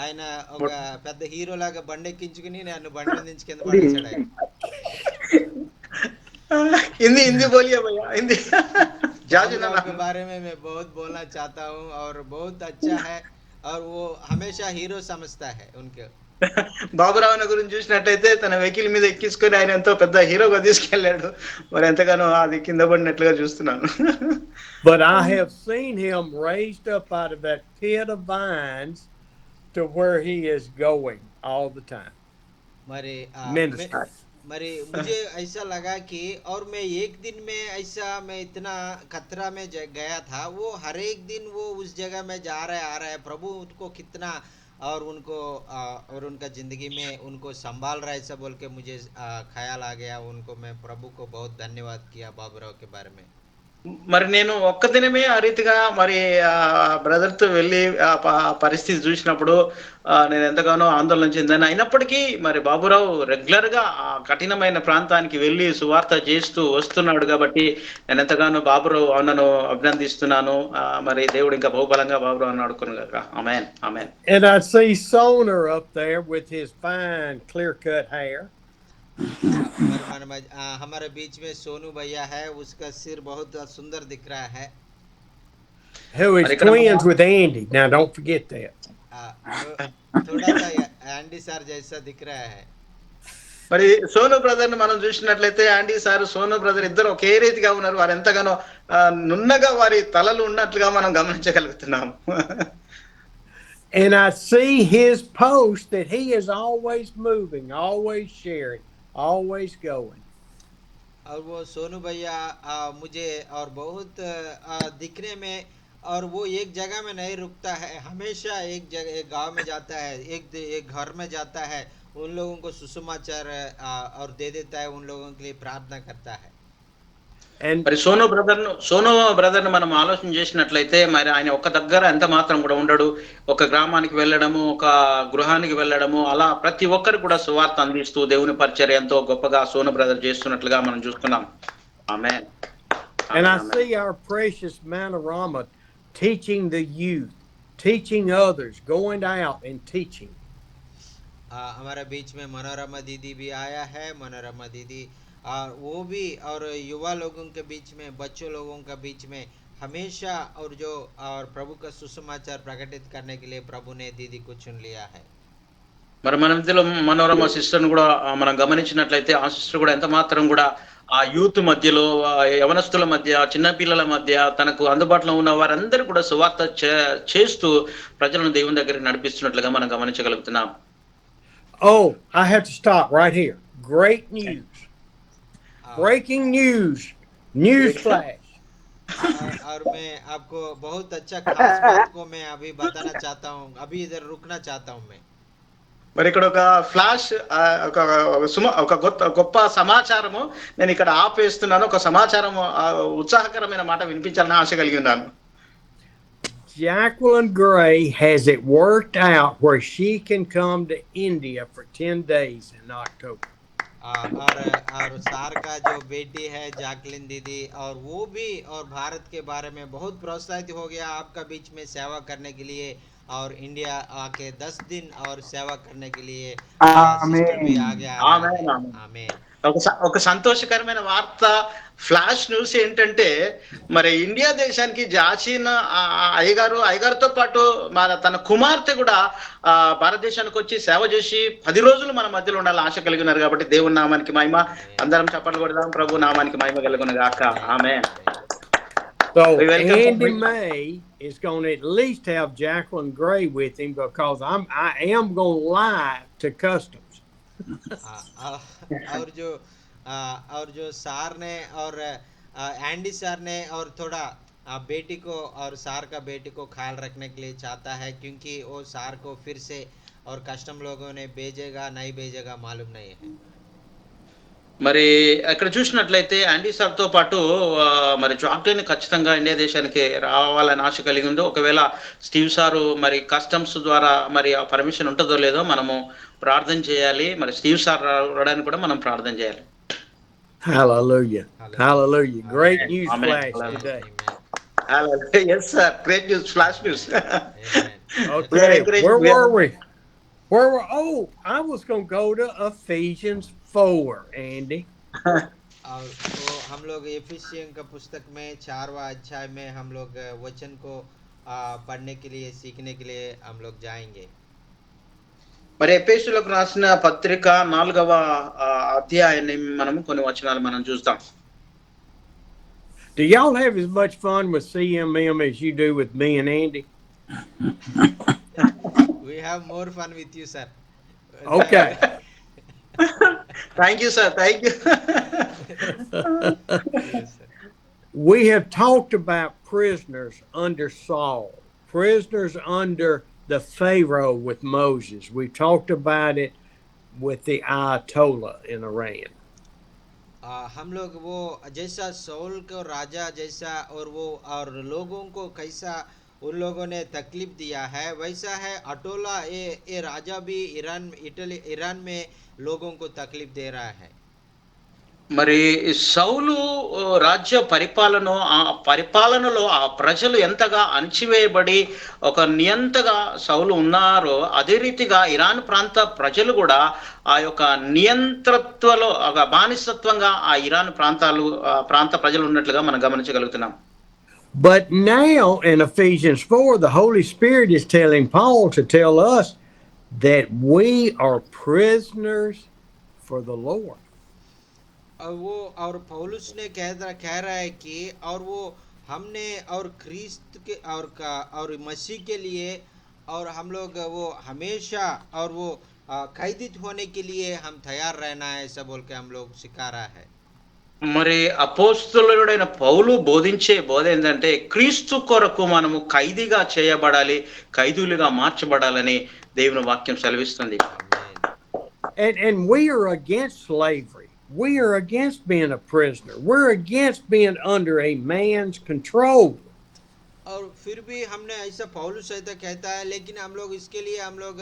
ఆయన ఒక పెద్ద హీరో లాగా బండి ఎక్కించుకుని నన్ను బండి మీద నుంచి కింద పడేశాడు ఆయన. हिंदी बोलिए भैया, हिंदी. बाबूराव के बारे में मैं बहुत बोलना चाहता हूँ और बहुत अच्छा है और वो हमेशा हीरो समझता है उनके. బాబురావు గురించి చూసినట్లయితే తన వెహికల్ మీద ఎక్కించుకొని ఆయన ఎంతో పెద్ద హీరోగా తీసుకెళ్లాడు. మరి ఎంతగానో అది కింద పడినట్లుగా చూస్తున్నాను. But I have seen him raised up out of that pit of vines to where he is going all the time. मरे मुझे ऐसा लगा कि और मैं एक दिन में ऐसा, मैं इतना खतरा में गया था, वो हर एक दिन वो उस जगह में जा रहा है, आ रहा है, प्रभु उनको कितना और उनको और उनका जिंदगी में उनको संभाल रहा है, ऐसा बोल के मुझे ख्याल आ गया। उनको मैं प्रभु को बहुत धन्यवाद किया बाबूराव के बारे में. మరి నేను ఒక్క దినమే ఆ రీతిగా మరి బ్రదర్ తో వెళ్ళి పరిస్థితి చూసినప్పుడు నేను ఎంతగానో ఆందోళన చెందాను. అయినప్పటికీ మరి బాబురావు రెగ్యులర్ గా ఆ కఠినమైన ప్రాంతానికి వెళ్ళి సువార్త చేస్తూ వస్తున్నాడు కాబట్టి నేను ఎంతగానో బాబురావు అన్నను అభినందిస్తున్నాను. మరి దేవుడు ఇంకా బహుబలంగా బాబురావు అన్న ఆడుకును గాక. Amen amen. And I see Soner up there with his fine clear cut hair. हमारे बीच में सोनू भैया है, उसका सिर बहुत सुंदर दिख रहा है. Who is twins with Andy. Now don't forget that. थोड़ा सा एंडी सर जैसा दिख रहा है. మరి సోను బ్రదర్ ని మనం చూసినట్లయితే యాండీ సార్, సోను బ్రదర్ ఇద్దరు ఒకే రీతిగా ఉన్నారు. వారు ఎంతగానో నున్నగా వారి తలలు ఉన్నట్లుగా మనం గమనించగలుగుతున్నాం. And I see his post that he is always moving, always sharing, always going. और वो सोनू भैया मुझे और बहुत दिखने में, और वो एक जगह में नहीं रुकता है, हमेशा एक जगह, एक गांव में जाता है, एक घर में जाता है, उन लोगों को सुसमाचार और दे देता है, उन लोगों के लिए प्रार्थना करता है. మరి సోను బ్రదర్ ను మనం ఆలోచన చేసినట్లయితే మరి ఆయన ఒక దగ్గర ఎంత మాత్రం కూడా ఉండడు. ఒక గ్రామానికి వెళ్ళడము, ఒక గృహానికి వెళ్ళడము, అలా ప్రతి ఒక్కరు కూడా సువార్త అందిస్తూ దేవుని పరిచర్య ఎంతో గొప్పగా సోను బ్రదర్ చేస్తున్నట్లుగా మనం చూస్తున్నాం. ఆమేన్. And I see our precious Manorama teaching the youth, teaching others, going out and teaching. हमारे बीच में मनोरमा दीदी भी आया है. मनोरमा दीदी वो भी और युवा लोगों के बीच में, बच्चों लोगों के बीच में हमेशा और जो और प्रभु का सुसमाचार प्रकटित करने के लिए प्रभु ने दीदी को चुन लिया है. మరి మన మధ్యలో మనోరమ సిస్టర్ కూడా మనం గమనించినట్లయితే ఆ సిస్టర్ కూడా ఎంత మాత్రం కూడా ఆ యూత్ మధ్యలో, యవనస్తుల మధ్య, చిన్న పిల్లల మధ్య తనకు అందుబాటులో ఉన్న వారందరూ కూడా సువార్త చేస్తూ ప్రజలను దేవుని దగ్గరికి నడిపిస్తున్నట్లుగా మనం గమనించగలుగుతున్నాం. Oh, I have to stop right here. Great news. Breaking news. News flash. और मैं आपको बहुत अच्छा खास बात को मैं अभी बताना चाहता हूँ, अभी इधर रुकना चाहता हूँ मैं। మరి ఇక్కడ ఒక ఫ్లాష్ ఒక గొప్ప సమాచారము నేను ఇక్కడ ఆపేస్తున్నాను. ఒక సమాచారం ఉత్సాహకరమైన మాట వినిపించాలని ఆశ కలిగి ఉన్నాను. Jacqueline Gray has it worked out where she can come to India for 10 days in October. और सार का जो बेटी है जैकलिन दीदी, और वो भी और भारत के बारे में बहुत प्रोत्साहित हो गया आपका बीच में सेवा करने के लिए, और इंडिया आके 10 दिन और सेवा करने के लिए सिस्टर भी आमीन। आगे आ ఆమేన్, रहे हैं। ఆమేన్. आमीन। ఒక సంతోషకరమైన వార్త, ఫ్లాష్ న్యూస్ ఏంటంటే మరి ఇండియా దేశానికి జాచీన్ అయ్యగారితో పాటు తన కుమార్తె కూడా భారతదేశానికి వచ్చి సేవ చేసి 10 రోజులు మన మధ్యలో ఉండాలని ఆశ కలిగి ఉన్నారు. కాబట్టి దేవుని నామానికి మహిమ. అందరం చప్పట్లు కొడదాం. ప్రభు నామానికి మహిమ కలుగును గాక. ఆమేన్. So We welcome Andy some- May is going to at least have Jacqueline Gray with him because I am going to lie to customs. और जो सार ने और एंडी सर ने और थोड़ा बेटी को और सार का बेटी को ख्याल रखने के लिए चाहता है, क्योंकि वो सार को फिर से और कस्टम लोगों ने भेजेगा नहीं भेजेगा मालूम नहीं है। మరి అక్కడ చూసినట్లయితే యాండీ సార్తో పాటు మరి జాక్లిన్ ఖచ్చితంగా ఇండియా దేశానికి రావాలని ఆశ కలిగి ఉంది. ఒకవేళ స్టీవ్ సారు మరి కస్టమ్స్ ద్వారా మరి ఆ పర్మిషన్ ఉంటుందో లేదో మనము ప్రార్థన చేయాలి. మరి స్టీవ్ సార్ రావడానికి కూడా మనం ప్రార్థన చేయాలి. Hallelujah. Hallelujah. Great news Amen. flash Hallelujah. today. Yes sir, great news, flash news. Okay, where were we? Oh, I was going to go to Ephesians 4, Andy. और तो हम लोग एफिसियन का पुस्तक में 4वां अध्याय में हम लोग वचन को पढ़ने के लिए, सीखने के लिए हम लोग जाएंगे। మరి ఎఫెసీయులకు రాసిన పత్రిక 4వ అధ్యాయాన్ని మనం కొన్ని వచనాలు మనం చూద్దాం. Do y'all have as much fun with CMM as you do with me and Andy? We have more fun with you, sir. Okay. Thank you sir, thank you. Yes, sir. We have talked about prisoners under Saul, prisoners under the Pharaoh with Moses. We've talked about it with the Ayatollah in Iran. हम लोग वो जैसा soul को राजा जैसा और वो और लोगों को कैसा उन लोगों ने तकलीफ दिया है, वैसा है अटोला ये राजा भी ईरान में लोगों को तकलीफ दे रहा है। మరి సౌలు రాజ్య పరిపాలనలో ఆ ప్రజలు ఎంతగా అణచివేయబడి ఒక నియంతగా సౌలు ఉన్నారో, అదే రీతిగా ఇరాన్ ప్రాంత ప్రజలు కూడా ఆ యొక్క నియంత్రత్వలో ఒక బానిసత్వంగా ఆ ఇరాన్ ప్రాంత ప్రజలు ఉన్నట్లుగా మనం గమనించగలుగుతున్నాం. But now in Ephesians 4, the Holy Spirit is telling Paul to tell us that we are prisoners for the Lord. और वो और पौलुस ने कह रहा है कि और वो हमने और क्रिस्त के और मसीह के लिए और हम लोग वो हमेशा और वो कैदित होने के लिए हम तैयार रहना है, ऐसा बोल के हम लोग सिखा रहा है। మరి అపోస్తలుడైన పౌలు బోధించే బోధ ఏంటంటే క్రీస్తు కొరకు మనము ఖైదీగా చేయబడాలి, ఖైదీలుగా మార్చబడాలని దేవుని వాక్యం సెలవిస్తుంది. And we are against slavery. We are against being a prisoner. We're against being under a man's control. और फिर भी हमने ऐसा पौलुस ऐसा कहता है, लेकिन हम लोग इसके लिए हम लोग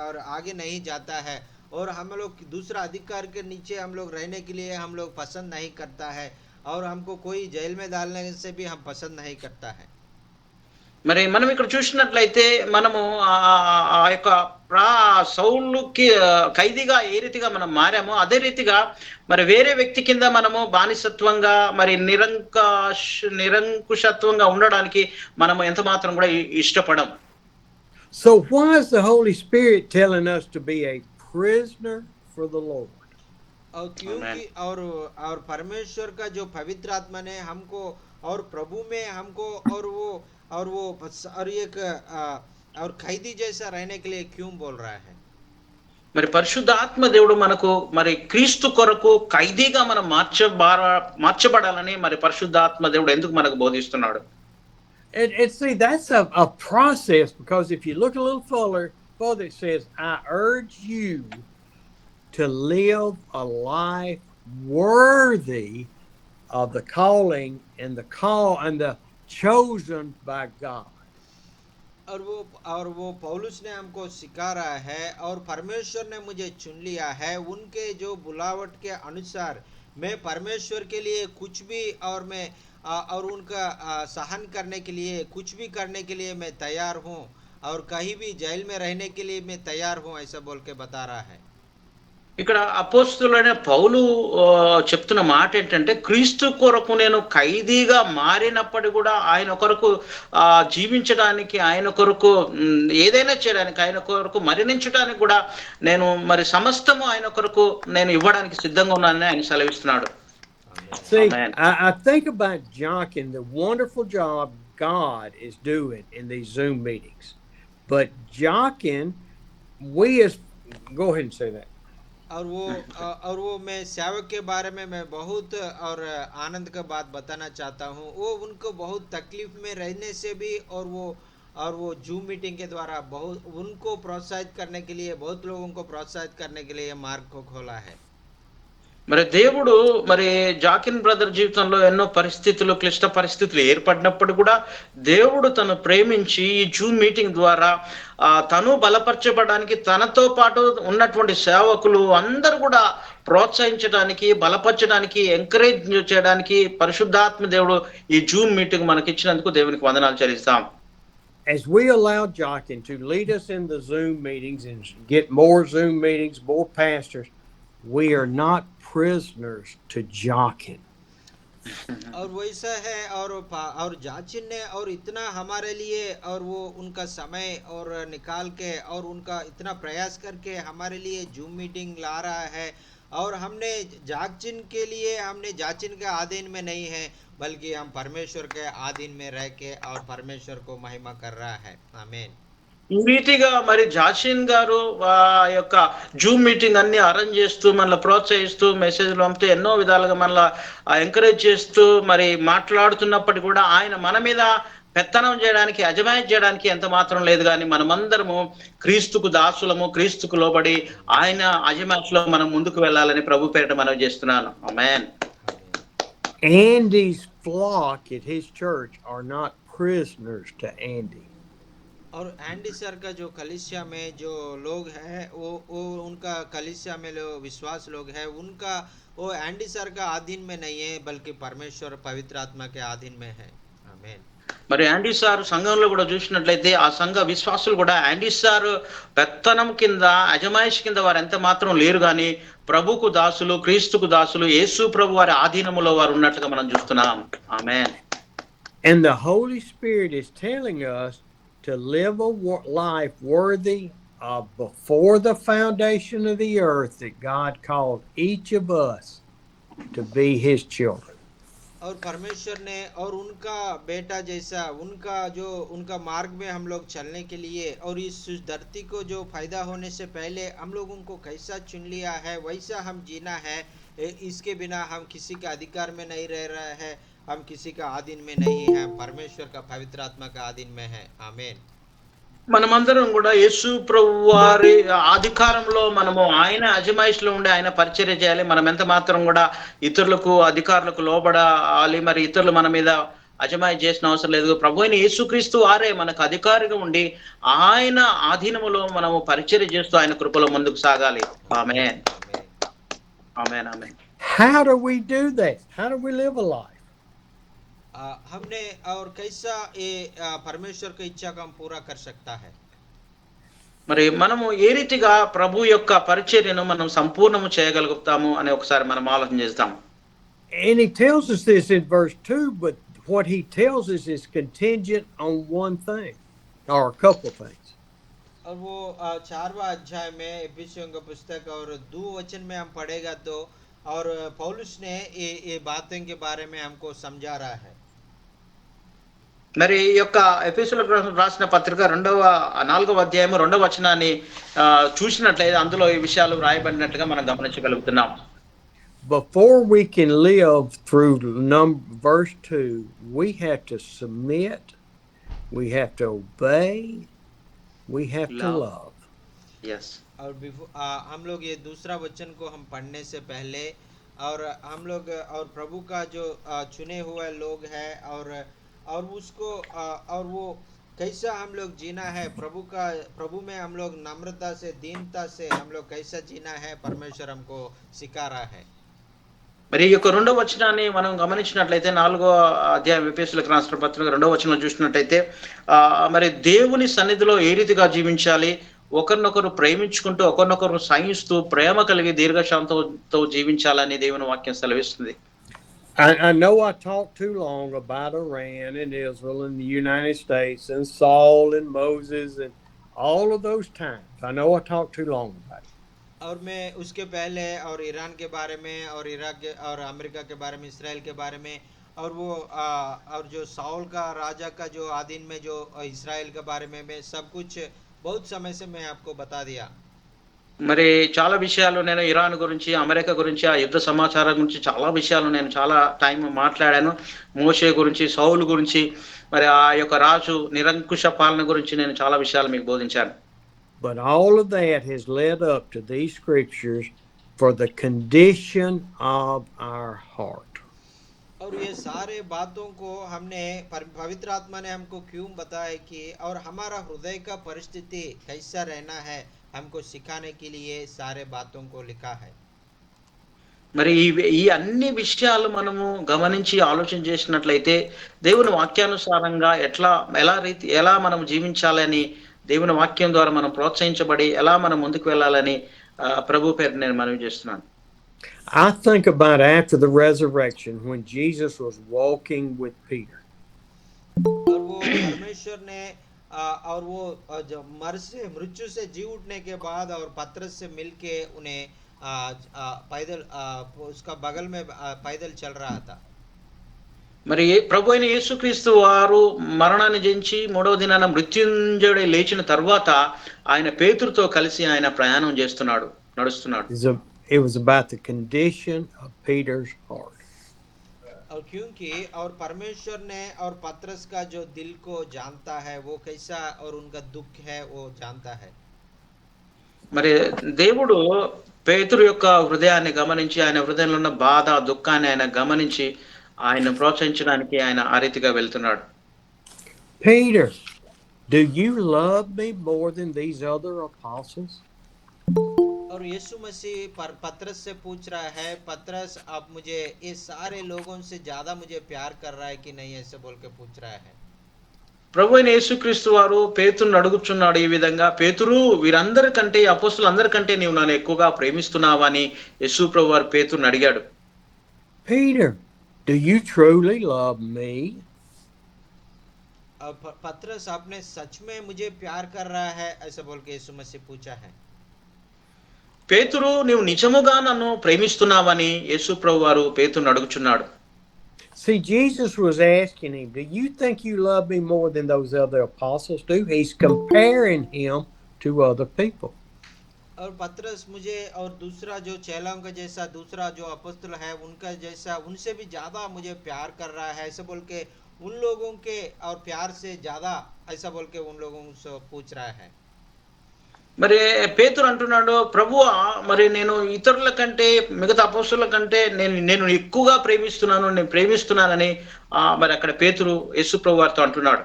और आगे नहीं जाता है, और हम लोग दूसरा अधिकार के नीचे हम लोग रहने के लिए हम लोग पसंद नहीं करता है, और हमको कोई जेल में डालने से भी हम पसंद नहीं करता है। మరి మనం ఇక్కడ చూసినట్లయితే మనము ఆ యొక్క సౌలుకి ఖైదీగా ఏ రీతిగా మనం మారామో అదే రీతిగా మరి వేరే వ్యక్తి కింద మనము బానిసత్వంగా మరి నిరంకుశత్వంగా ఉండడానికి మనము ఎంత మాత్రం కూడా ఇష్టపడం. So why is the Holy Spirit telling us to be a prisoner for the Lord? और क्योंकि और परमेश्वर का जो पवित्र आत्मा ने हमको और प्रभु में हमको और एक और कैदी जैसा रहने के लिए क्यों बोल रहा है? మరి పరిశుద్ధాత్మ దేవుడు మనకు మరి క్రీస్తు కొరకు ఖైదీగా మనం మార్చబడాలని మరి పరిశుద్ధాత్మ దేవుడు ఎందుకు మనకు బోధిస్తున్నాడు? And see, that's a process, because if you look a little further, it says, I urge you to live a life worthy of the calling and the call and the chosen by God. और वो पौलुस ने हमको सिखा रहा है, और परमेश्वर ने मुझे चुन लिया है उनके जो बुलावट के अनुसार मैं परमेश्वर के लिए कुछ भी, और मैं और उनका सहन करने के लिए कुछ भी करने के लिए मैं तैयार हूँ, और कहीं भी जेल में रहने के लिए मैं तैयार हूँ, ऐसा बोल के बता रहा है। ఇక్కడ అపోస్తలుడైన పౌలు చెప్తున్న మాట ఏంటంటే, క్రీస్తు కొరకు నేను ఖైదీగా మారినప్పటికీ కూడా ఆయన కొరకు జీవించడానికి, ఆయన కొరకు ఏదైనా చేయడానికి, ఆయన కొరకు మరణించడానికి కూడా నేను మరి సమస్తము ఆయన కొరకు నేను ఇవ్వడానికి సిద్ధంగా ఉన్నానని ఆయన సెలవిస్తున్నాడు. See, I think about Jochen, the wonderful job God is doing in these Zoom meetings. But Jochen, go ahead and say that. और वो मैं सेवक के बारे में मैं बहुत और आनंद का बात बताना चाहता हूँ। वो उनको बहुत तकलीफ में रहने से भी, और वो जूम मीटिंग के द्वारा बहुत उनको प्रोत्साहित करने के लिए, बहुत लोगों को प्रोत्साहित करने के लिए मार्ग को खोला है। మరి దేవుడు మరి జాకిన్ బ్రదర్ జీవితంలో ఎన్నో పరిస్థితులు, క్లిష్ట పరిస్థితులు ఏర్పడినప్పుడు కూడా దేవుడు తను ప్రేమించి ఈ జూమ్ మీటింగ్ ద్వారా తను బలపరచబడడానికి, తనతో పాటు ఉన్నటువంటి సేవకులు అందరూ కూడా ప్రోత్సహించడానికి, బలపరచడానికి, ఎంకరేజ్ చేయడానికి పరిశుద్ధాత్మ దేవుడు ఈ జూమ్ మీటింగ్ మనకి ఇచ్చినందుకు దేవునికి వందనాలు చెల్లిస్తాం. As we allow Jochen to lead us in the Zoom meetings and get more Zoom meetings, more pastors, we are not prisoners to Jochen. और वैसा है, और जाचिन ने और इतना हमारे लिए, और वो उनका समय और निकाल के और उनका इतना प्रयास करके हमारे लिए जूम मीटिंग ला रहा है, और हमने जाचिन के लिए, हमने जाचिन के अधीन में नहीं है, बल्कि हम परमेश्वर के अधीन में रह के और परमेश्वर को महिमा कर रहा है। आमीन। ఈ రీతిగా మరి జాషిన్ గారు యొక్క జూమ్ మీటింగ్ అన్ని అరేంజ్ చేస్తూ, మనల్ని ప్రోత్సహిస్తూ, మెసేజ్లు పంపుతూ, ఎన్నో విధాలుగా మనల్ని ఎంకరేజ్ చేస్తూ మరి మాట్లాడుతున్నప్పటికీ కూడా ఆయన మన మీద పెత్తనం చేయడానికి, అజమాయిష్ చేయడానికి ఎంత మాత్రం లేదు. కానీ మనమందరము క్రీస్తుకు దాసులము, క్రీస్తుకు లోబడి ఆయన అజమాయిష్లో మనం ముందుకు వెళ్ళాలని ప్రభు పేరిట మనవి చేస్తున్నాను. ఆమేన్. Andy's flock at his church are not prisoners to Andy. और एंडी सर का जो कलीसिया में जो लोग हैं, वो उनका कलीसिया में जो विश्वास लोग हैं, उनका वो एंडी सर का अधीन में नहीं है, बल्कि परमेश्वर पवित्र आत्मा के अधीन में है। आमीन। మరి యాండీ సార్ సంఘంలో కూడా చూసినట్లయితే ఆ సంఘ విశ్వాసులు కూడా యాండీ సార్ పెత్తనం కింద, అజమాయిష్ కింద వారు ఎంత మాత్రం లేరు. కానీ ప్రభుకు దాసులు, క్రీస్తుకు దాసులు, యేసు ప్రభు వారి ఆధీనములో వారు ఉన్నట్లుగా మనం చూస్తున్నాం. ఆమేన్. And the Holy Spirit is telling us to live a life worthy of before the foundation of the earth that God called each of us to be his children. और परमेश्वर ने और उनका बेटा जैसा उनका मार्ग में हम लोग चलने के लिए, और इस धरती को जो फायदा होने से पहले हम लोगों को कैसा चुन लिया है, वैसा हम जीना है। इसके बिना हम किसी के अधिकार में नहीं रह रहे हैं, हम किसी का अधीन में नहीं है, परमेश्वर का पवित्र आत्मा का अधीन में है। आमीन। మనమందరం కూడా యేసు ప్రభు వారి అధికారంలో మనము ఆయన అజమాయిష్లో ఉండి ఆయన పరిచర్య చేయాలి. మనం ఎంత మాత్రం కూడా ఇతరులకు, అధికారులకు లోబడాలి. మరి ఇతరులు మన మీద అజమాయి చేసిన అవసరం లేదు. ప్రభు అయిన యేసుక్రీస్తు వారే మనకు అధికారిగా ఉండి ఆయన ఆధీనములో మనము పరిచర్య చేస్తూ ఆయన కృపలో ముందుకు సాగాలి. ఆమేన్. Amen. Amen. How do we do that? How do we live a life? हमने और कैसा ये परमेश्वर की इच्छा को हम पूरा कर सकता है? మరి మనము ఏ రీతిగా ప్రభు యొక్క పరిచర్యను మనం సంపూర్ణము చేయగలుగుతాము అని ఒకసారి మనం ఆలోచన చేద్దాం. And he tells us this in verse 2, but what he tells us is contingent on one thing, or a couple things. और वो 4वां अध्याय में एफिसियों का पुस्तक और 2 वचन में हम पढ़ेगा तो, और पौलुस ने ये बातें के बारे में हमको समझा रहा है। మరి ఈ యొక్క ఎఫెసీయులకు రాసిన పత్రిక 4వ అధ్యాయం 2వ వచనాన్ని చూసినట్లయితే అందులో ఈ విషయాలు రాయబడినట్లుగా మనం గమనించగలుగుతున్నాం. Before we can live through verse 2, we have to submit, we have to obey, we have to love. Yes. और हम लोग ये दूसरा वचन को हम पढ़ने से पहले और हम लोग और प्रभु का जो चुने हुए लोग हैं और उसको और वो कैसा हम लोग जीना है, प्रभु में हम लोग नम्रता से, दीनता से हम लोग कैसा जीना है, परमेश्वर हमको सिखा रहा है. మరి ఈ యొక్క 2వ వచనాన్ని మనం గమనించినట్లయితే 4వ అధ్యాయం ఎఫెసీయులకు రాసిన పత్రిక 2వ వచనం చూసినట్లయితే మరి దేవుని సన్నిధిలో ఏ రీతిగా జీవించాలి, ఒకరినొకరు ప్రేమించుకుంటూ ఒకరినొకరు సహిస్తూ ప్రేమ కలిగి దీర్ఘశాంతంతో జీవించాలని దేవుని వాక్యం సెలవిస్తుంది. I know I talked too long about Iran and Israel and the United States and Saul and Moses and all of those times. I know I talked too long about it. और मैं उसके पहले और Iran के बारे में और Iraq के और अमेरिका के बारे में, इसराइल के बारे में और वो और जो साउल का राजा का जो आदीन में जो इसराइल के बारे में मैं सब कुछ बहुत समय से मैं आपको बता दिया. మరి చాలా విషయాలు నేను ఇరాన్ గురించి, అమెరికా గురించి, ఆ యుద్ధ సమాచారం గురించి చాలా విషయాలు నేను చాలా టైం మాట్లాడాను. మోషే గురించి, సౌలు గురించి, మరి ఆ యొక్క రాజు నిరంకుశ పాలన గురించి నేను చాలా విషయాలు మీకు బోధించాను. But all of that has led up to these scriptures for the condition of our heart. और ये सारे बातों को हमने पवित्र आत्मा ने हमको क्यों बताया कि और हमारा हृदय का परिस्थिति कैसा रहना है हमको सिखाने के लिए सारे बातों को लिखा है. మరి ఈ అన్ని విషయాలు మనము గమనించి ఆలోచన చేసినట్లయితే దేవుని వాక్యానుసారంగా ఎలా మనం జీవించాలని దేవుని వాక్యం ద్వారా మనం ప్రోత్సహించబడి ఎలా మనం ముందుకు వెళ్ళాలని ప్రభు పేరు నేను మనవి చేస్తున్నాను. I think about after the resurrection when Jesus was walking with Peter. और वो परमेश्वर ने और वो जब मृत्यु से जी उठने के बाद और पतरस से मिलके उन्हें पैदल उसका बगल में पैदल चल रहा था. మరి ప్రభు అయిన యేసుక్రీస్తు వారు మరణాన్ని జయించి 3వ దినాన మృత్యుంజయుడై లేచిన తర్వాత ఆయన పేతురుతో కలిసి ఆయన ప్రయాణం నడుస్తున్నాడు. It was about the condition of Peter's heart. और क्योंकि और परमेश्वर ने और पतरस का जो दिल को जानता है वो कैसा और उनका दुख है वो जानता है. మరి దేవుడు పేతురు యొక్క హృదయాన్ని గమనించి ఆయన హృదయంలో ఉన్న బాధ, దుఃఖాన్ని ఆయన గమనించి ఆయన ప్రోత్సహించడానికి ఆయన ఆ రీతిగా వెళ్తున్నాడు. Peter, do you love me more than these other apostles? और यीशु मसीह पतरस से पूछ रहा है, पतरस आप मुझे ये सारे लोगों से ज्यादा मुझे प्यार कर रहा है कि नहीं, ऐसे बोल के पूछ रहा है. ప్రభు అయిన యేసుక్రీస్తు వారు పేతురుని అడుగుచున్నాడు ఈ విధంగా, పేతురు వీరందరికంటే అపోస్తలులందరికంటే నీవు నన్ను ఎక్కువగా ప్రేమిస్తున్నావని యేసు ప్రభు వారు పేతురుని అడిగాడు. Peter, do you truly love me? पतरस आपने सच में मुझे प्यार कर रहा है, ऐसा बोल के यीशु मसीह पूछा है. పేతురు నీవు నిజముగా నన్ను ప్రేమిస్తున్నావని యేసు ప్రభు వారు పేతురుని అడుగుచున్నాడు. See, Jesus was asking him, do you think you love me more than those other apostles do? He's comparing him to other people. और पतरस मुझे और दूसरा जो चेलों का जैसा दूसरा जो अपॉस्तल है उनका जैसा उनसे भी ज्यादा मुझे प्यार कर रहा है, ऐसा बोल के उन लोगों के और प्यार से ज्यादा ऐसा बोल के उन लोगों से पूछ रहा है. మరి పేతురు అంటున్నాడు, ప్రభువా మరి నేను ఇతరుల కంటే మిగతా అపోస్తలుల కంటే నేను ఎక్కువగా ప్రేమిస్తున్నానని మరి అక్కడ పేతురు యేసు ప్రభు వారితో అంటున్నాడు.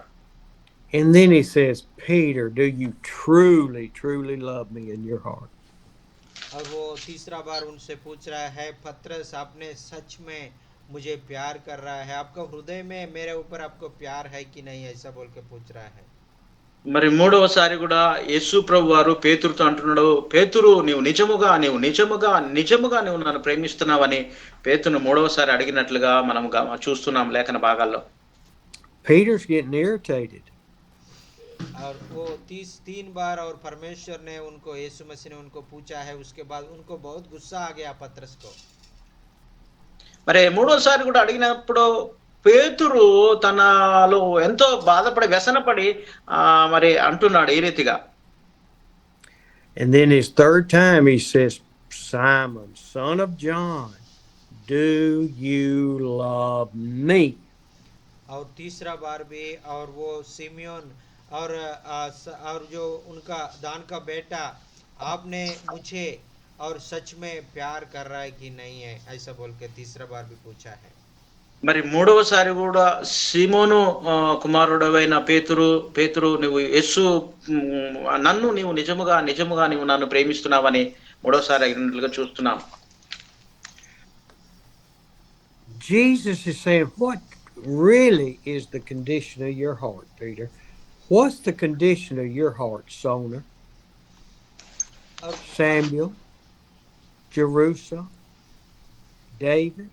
And then he says, Peter, do you truly, truly love me in your heart? और वो तीसरा बार उनसे पूछ रहा है, पतरस आपने सच में मुझे प्यार कर रहा है, आपका हृदय में मेरे ऊपर आपको प्यार है कि नहीं, ऐसा बोल के पूछ रहा है. మరి మూడవసారి కూడా యేసు ప్రభు వారు పేతురుతో అంటున్నాడు, పేతురు నీవు నిజముగా నువ్వు నన్ను ప్రేమిస్తున్నావని పేతురును మూడవసారి అడిగినట్లుగా మనం చూస్తున్నాం లేఖన భాగాల్లో. Peter's getting irritated. और वो 3 बार और परमेश्वर ने उनको, यीशु मसीह ने उनको पूछा है, उसके बाद उनको बहुत गुस्सा आ गया पतरस को. మరి మూడోసారి కూడా అడిగినప్పుడు పేతురు తనలో ఎంతో బాధపడి వ్యసనపడి మరి అంటున్నాడు ఈ రీతిగా. And then his third time he says, Simon, son of John, do you love me? और तीसरा बार भी, और वो सिमियोन और जो उनका दान का बेटा, आपने मुझे और सच में प्यार कर रहा है कि नहीं है, ऐसा बोल के तीसरा बार भी पूछा है. మరి మూడవసారి కూడా సీమోను కుమారుడవైన పేతురు నువ్వు యేసు నన్ను నీవు నిజముగా నీవు నన్ను ప్రేమిస్తున్నావని మూడవసారి అడిగినట్లుగా చూస్తున్నాం. Jesus is saying, what really is the condition of your heart, Peter? What's the condition of your heart, Sona, Samuel, Jerusalem, David?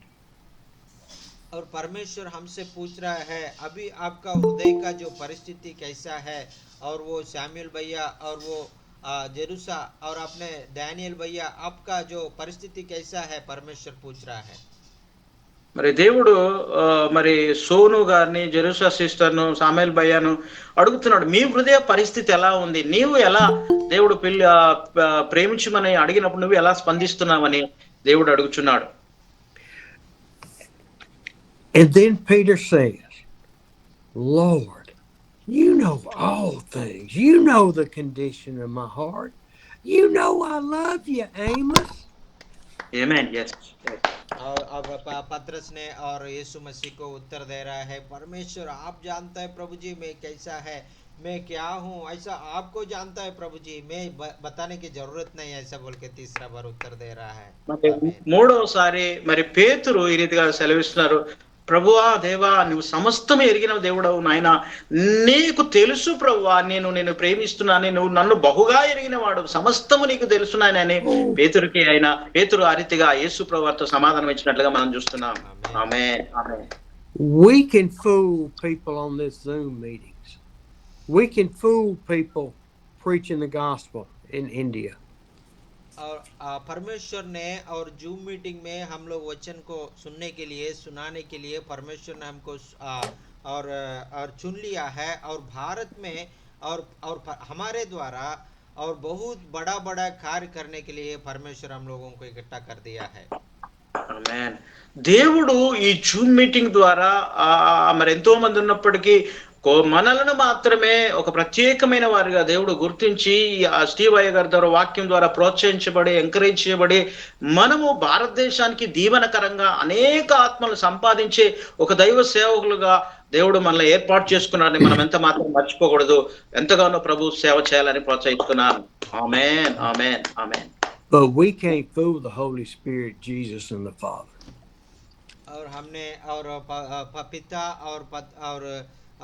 और परमेश्वर हमसे पूछ रहा है, अभी आपका हृदय का जो परिस्थिति कैसा है, और वो सैमुअल भैया और वो जेरूसा और अपने डैनियल भैया, आपका जो परिस्थिति कैसा है, परमेश्वर पूछ रहा है. మరి దేవుడు మరి సోను గారిని, జెరూసా సిస్టర్ను, సాముయేల్ భయ్యాను అడుగుతున్నాడు, మీ హృదయ పరిస్థితి ఎలా ఉంది, నీవు ఎలా దేవుడు ప్రేమించమని అడిగినప్పుడు నువ్వు ఎలా స్పందిస్తున్నావని దేవుడు అడుగుచున్నాడు. And then Peter says, Lord, you know all things. You know the condition of my heart. You know I love you, Amos. Amen. Yes. और अब पतरस ने और यीशु मसीह को उत्तर दे रहा है, परमेश्वर आप जानता है प्रभु जी मैं कैसा है, मैं क्या हूँ, ऐसा आपको जानता है प्रभु जी, मैं बताने की जरूरत नहीं, ऐसा बोल के तीसरा बार उत्तर दे रहा है. మూడవసారి మరి పేతురు ఈ రీతిగా సెలవిస్తున్నారు, ప్రభువా దేవా నువ్వు సమస్తం ఎరిగిన దేవుడవు నాయన, నీకు తెలుసు ప్రభువా నేను ప్రేమిస్తున్నాను, నువ్వు నన్ను బహుగా ఎరిగిన వాడు, సమస్తము నీకు తెలుసు నాయనని పేతురు ఆ రీతిగా యేసు ప్రభువుతో సమాధానం ఇచ్చినట్లుగా మనం చూస్తున్నాం. ఆమేన్. ఆమేన్. We can fool people on this Zoom meetings. We can fool people preaching the gospel in India. और परमेश्वर ने और जूम मीटिंग में हम लोग वचन को सुनने के लिए, सुनाने के लिए परमेश्वर ने हमको और चुन लिया है, और भारत में और हमारे द्वारा और बहुत बड़ा बड़ा कार्य करने के लिए परमेश्वर हम लोगों को इकट्ठा कर दिया है. ఆమేన్. దేవుడు ఈ జూమ్ మీటింగ్ ద్వారా మరి ఎంతో మంది ఉన్నప్పటికీ మనలను మాత్రమే ఒక ప్రత్యేకమైన వారిగా దేవుడు గుర్తించి స్టీవ్ అయ్య గారి ద్వారా వాక్యం ద్వారా ప్రోత్సహించబడి, ఎంకరేజ్ చేయబడి, మనము భారతదేశానికి దీవెనకరంగా అనేక ఆత్మలు సంపాదించే ఒక దైవ సేవకులుగా దేవుడు మనల్ని ఏర్పాటు చేసుకున్నారని మనం ఎంత మాత్రం మర్చిపోకూడదు. ఎంతగానో ప్రభు సేవ చేయాలని ప్రోత్సహిస్తున్నాను. ఆమేన్. Amen. Amen. But we can't fool the Holy Spirit, Jesus and the Father. और हमने और पिता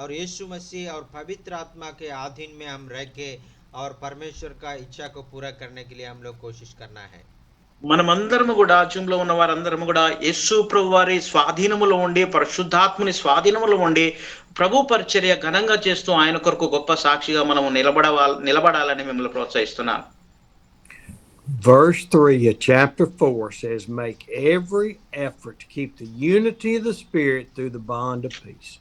और यीशु मसीह और पवित्र आत्मा के अधीन में हम रह के और परमेश्वर का इच्छा को पूरा करने के लिए हम लोग कोशिश करना है. మనమందరము కూడా జూమ్ లో ఉన్న వారందరము కూడా యేసు ప్రభు వారి స్వాధీనములో ఉండి, పరిశుద్ధాత్మని స్వాధీనములో ఉండి ప్రభు పరిచర్య ఘనంగా చేస్తూ ఆయన కొరకు గొప్ప సాక్షిగా మనము నిలబడాలని మిమ్మల్ని ప్రోత్సహిస్తున్నాను. Verse 3 of chapter 4 says, make every effort to keep the unity of the Spirit through the bond of peace.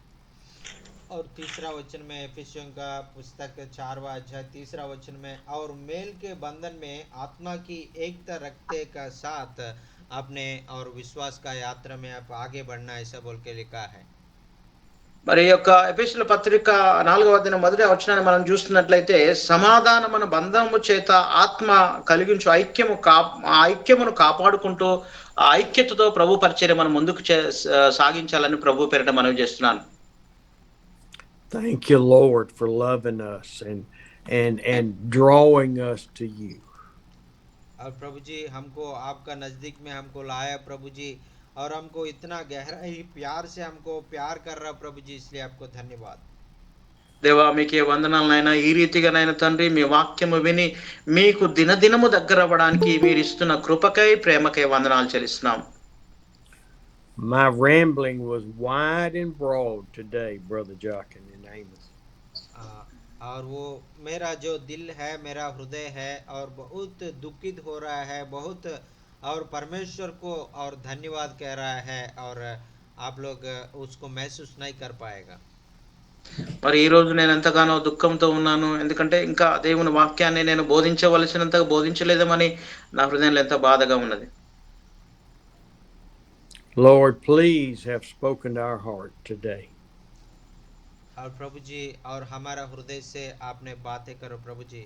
और तीसरा वचन में एफिसियों का पुस्तक 4वां अध्याय 3रा वचन में, और मेल के बंधन में आत्मा की एकता रखते का साथ अपने और विश्वास का यात्रा में आप आगे बढ़ना, ऐसा बोल के लिखा है. మరి యొక్క ఎఫెసీయుల పత్రిక 4వ అధ్యాయం మొదటి వచనాన్ని మనం చూస్తున్నట్లయితే, సమాధానమున బంధము చేత ఆత్మ కలిగించు ఐక్యమును కాపాడుకుంటూ ఆ ఐక్యతతో ప్రభు పరిచర్య మనం ముందుకు సాగించాలని ప్రభు పేరిట మనవి చేస్తున్నాను. Thank you, Lord, for loving us and drawing us to you. और प्रभु जी हमको आपका नजदीक में हमको लाया प्रभु जी, और हमको इतना गहराई प्यार से हमको प्यार कर रहा प्रभु जी, इसलिए आपको धन्यवाद. దేవా మీకే వందనాలనైనా, ఈ రీతిగానైనా తండ్రి మీ వాక్యము విని మీకు దినదినము దగ్గర అవ్వడానికి మీరు ఇస్తున్న కృపకై ప్రేమకై వందనాలు చెల్లిస్తున్నాం. My rambling was wide and broad today, Brother Jochen and Amos. और वो मेरा जो दिल है, मेरा हृदय है और बहुत दुखित हो रहा है, बहुत और परमेश्वर को और धन्यवाद कह रहा है, आप लोग उसको महसूस नहीं कर पाएगा। మరి ఈ రోజు నేను ఎంతగానో దుఃఖంతో ఉన్నాను. ఎందుకంటే ఇంకా దేవుని వాక్యాన్ని నేను బోధించవలసినంతగా బోధించలేదేమని నా హృదయంలో ఎంత బాధగా ఉన్నది. Lord, please have spoken to our heart today. और प्रभु जी और हमारा हृदय से आपने बातें करो प्रभु जी।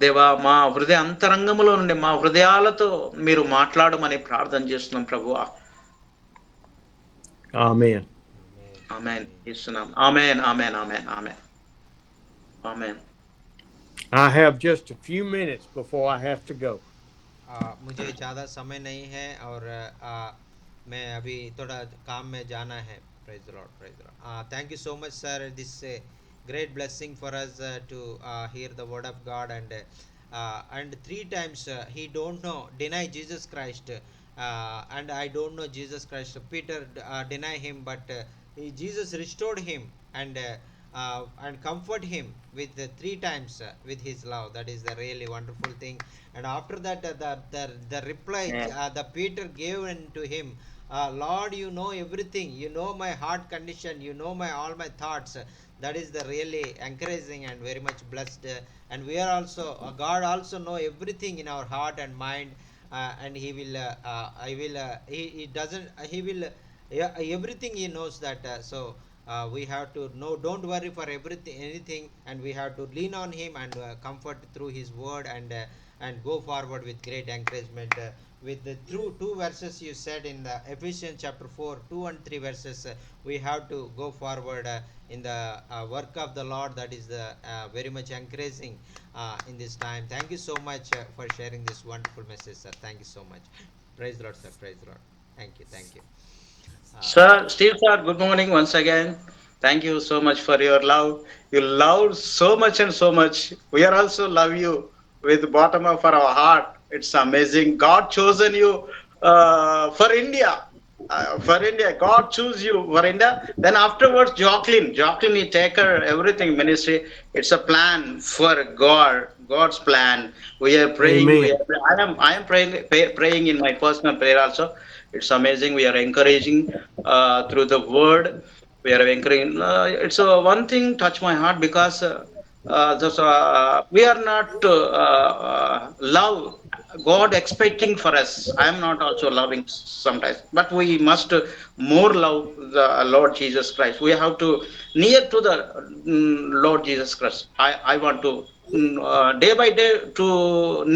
దేవా మా హృదయ అంతరంగములో నుండి మా హృదయాలతో మీరు మాట్లాడమని ప్రార్థన చేస్తున్నాం ప్రభువా. Amen. ఆమేన్. ఇస్తున్నాం. ఆమేన్, amen, amen, amen, amen. I have just a few minutes before I have to go. मुझे ज़्यादा समय नहीं है और मैं अभी थोड़ा काम में जाना है। Praise the Lord, praise the Lord. Thank you so much sir, this great blessing for us to hear the word of God, and 3 times he don't know deny Jesus Christ, and I don't know Jesus Christ. Peter deny him, but Jesus restored him and comfort him with 3 times with his love. That is the really wonderful thing. And after that the reply the Peter gave to him, Lord, you know everything, you know my heart condition, you know all my thoughts. That is the really encouraging and very much blessed, and we are also God also know everything in our heart and mind, and he will he doesn't he will everything he knows that, so we have to know, don't worry for anything, and we have to lean on him and comfort through his word, and go forward with great encouragement, with the through 2 verses you said in the Ephesians chapter 4, 2 and 3 verses. We have to go forward in the work of the Lord. That is the very much encouraging in this time. Thank you so much for sharing this wonderful message, sir. Thank you so much. Praise the Lord, sir. Praise the Lord. Thank you, thank you. Sir, Steve sir, good morning once again. Thank you so much for your love. You love so much and so much. We are also love you with the bottom of our heart. It's amazing. God chosen you for India. For India, God choose you for India. Then afterwards, Jacqueline, you take her everything ministry. It's a plan for God's plan. We are praying. Amen. I am praying in my personal prayer also. It's amazing. We are encouraging through the word. We are encouraging. It's one thing touch my heart because we are not love God expecting for us. I am not also loving sometimes, but we must more love the Lord Jesus Christ. We have to near to the Lord Jesus Christ. I want to day by day to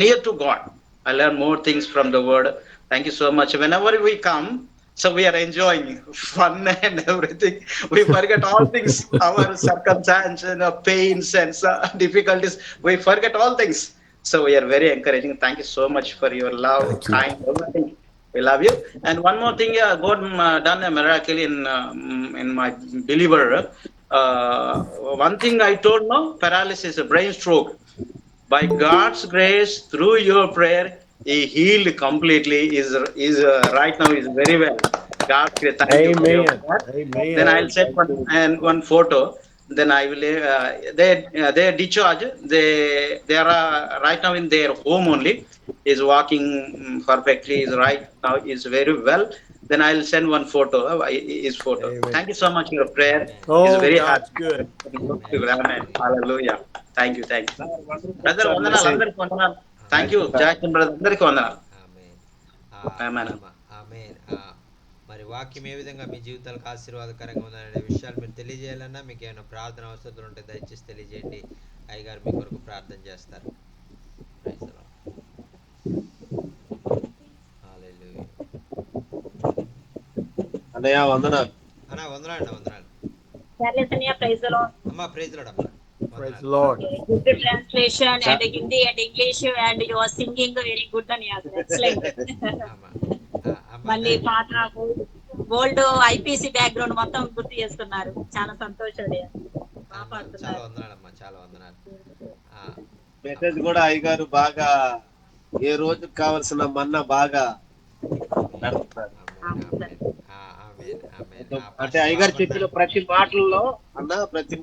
near to God. I learn more things from the word. Thank you so much. Whenever we come, so we are enjoying fun and everything. We forget all things, our circumstances, pains and difficulties. We forget all things. So we are very encouraging. Thank you so much for your love, kind, everything. We love you. And one more thing, God done a miracle in my believer. One thing I told no, paralysis, a brain stroke. By God's grace, through your prayer, he healed completely. Is right now is very well. God's grace. Thank you for your prayer. Amen. Then I'll send one photo. Then I will. They discharge. They are right now in their home only. Is walking perfectly. Is right now is very well. Then I'll send one photo. His photo. Amen. Thank you so much for your prayer. Oh, Is very God's happy. good. Amen. Hallelujah. Thank you. Brother, వందనాలు అందరికి వందనాలు. Thank you. Jackson brother అందరికి వందనాలు. ఆమేన్. ఆమేన్. మరి వాక్యం ఏ విధంగా మీ జీవితాలకు ఆశీర్వాదకరంగా ఉందనే విషయాలు మీరు తెలియజేయాలన్నా, మీకు ఏమైనా ప్రార్థన అవసరాలు ఉంటే దయచేసి తెలియజేయండి. అయ్యగారు మీ కొరకు ప్రార్థన చేస్తారు. Praise the Lord. హల్లెలూయా. అన్నయ్య వందనాలు. అన్నా వందనాలు. Praise the Lord. అమ్మా ప్రైజ్ ది లార్డ్ అమ్మా. Praise the Lord. Good translation and Hindi and English, and you are singing very good and excellent. అమ్మా. మళ్ళీ పాత గోల్డ్ ఐపీసీ బ్యాక్గ్రౌండ్ మొత్తం గుర్తు చేసుకున్నారు. చాలా సంతోషం. చాలా వందనాలమ్మా, చాలా వందనాలు. మెసేజ్ కూడా అయ్యగారు బాగా ఏ రోజుకి కావాల్సిన మన్నా బాగా నడుపుతారు. అంటే అయ్యగారు చెప్పిన ప్రతి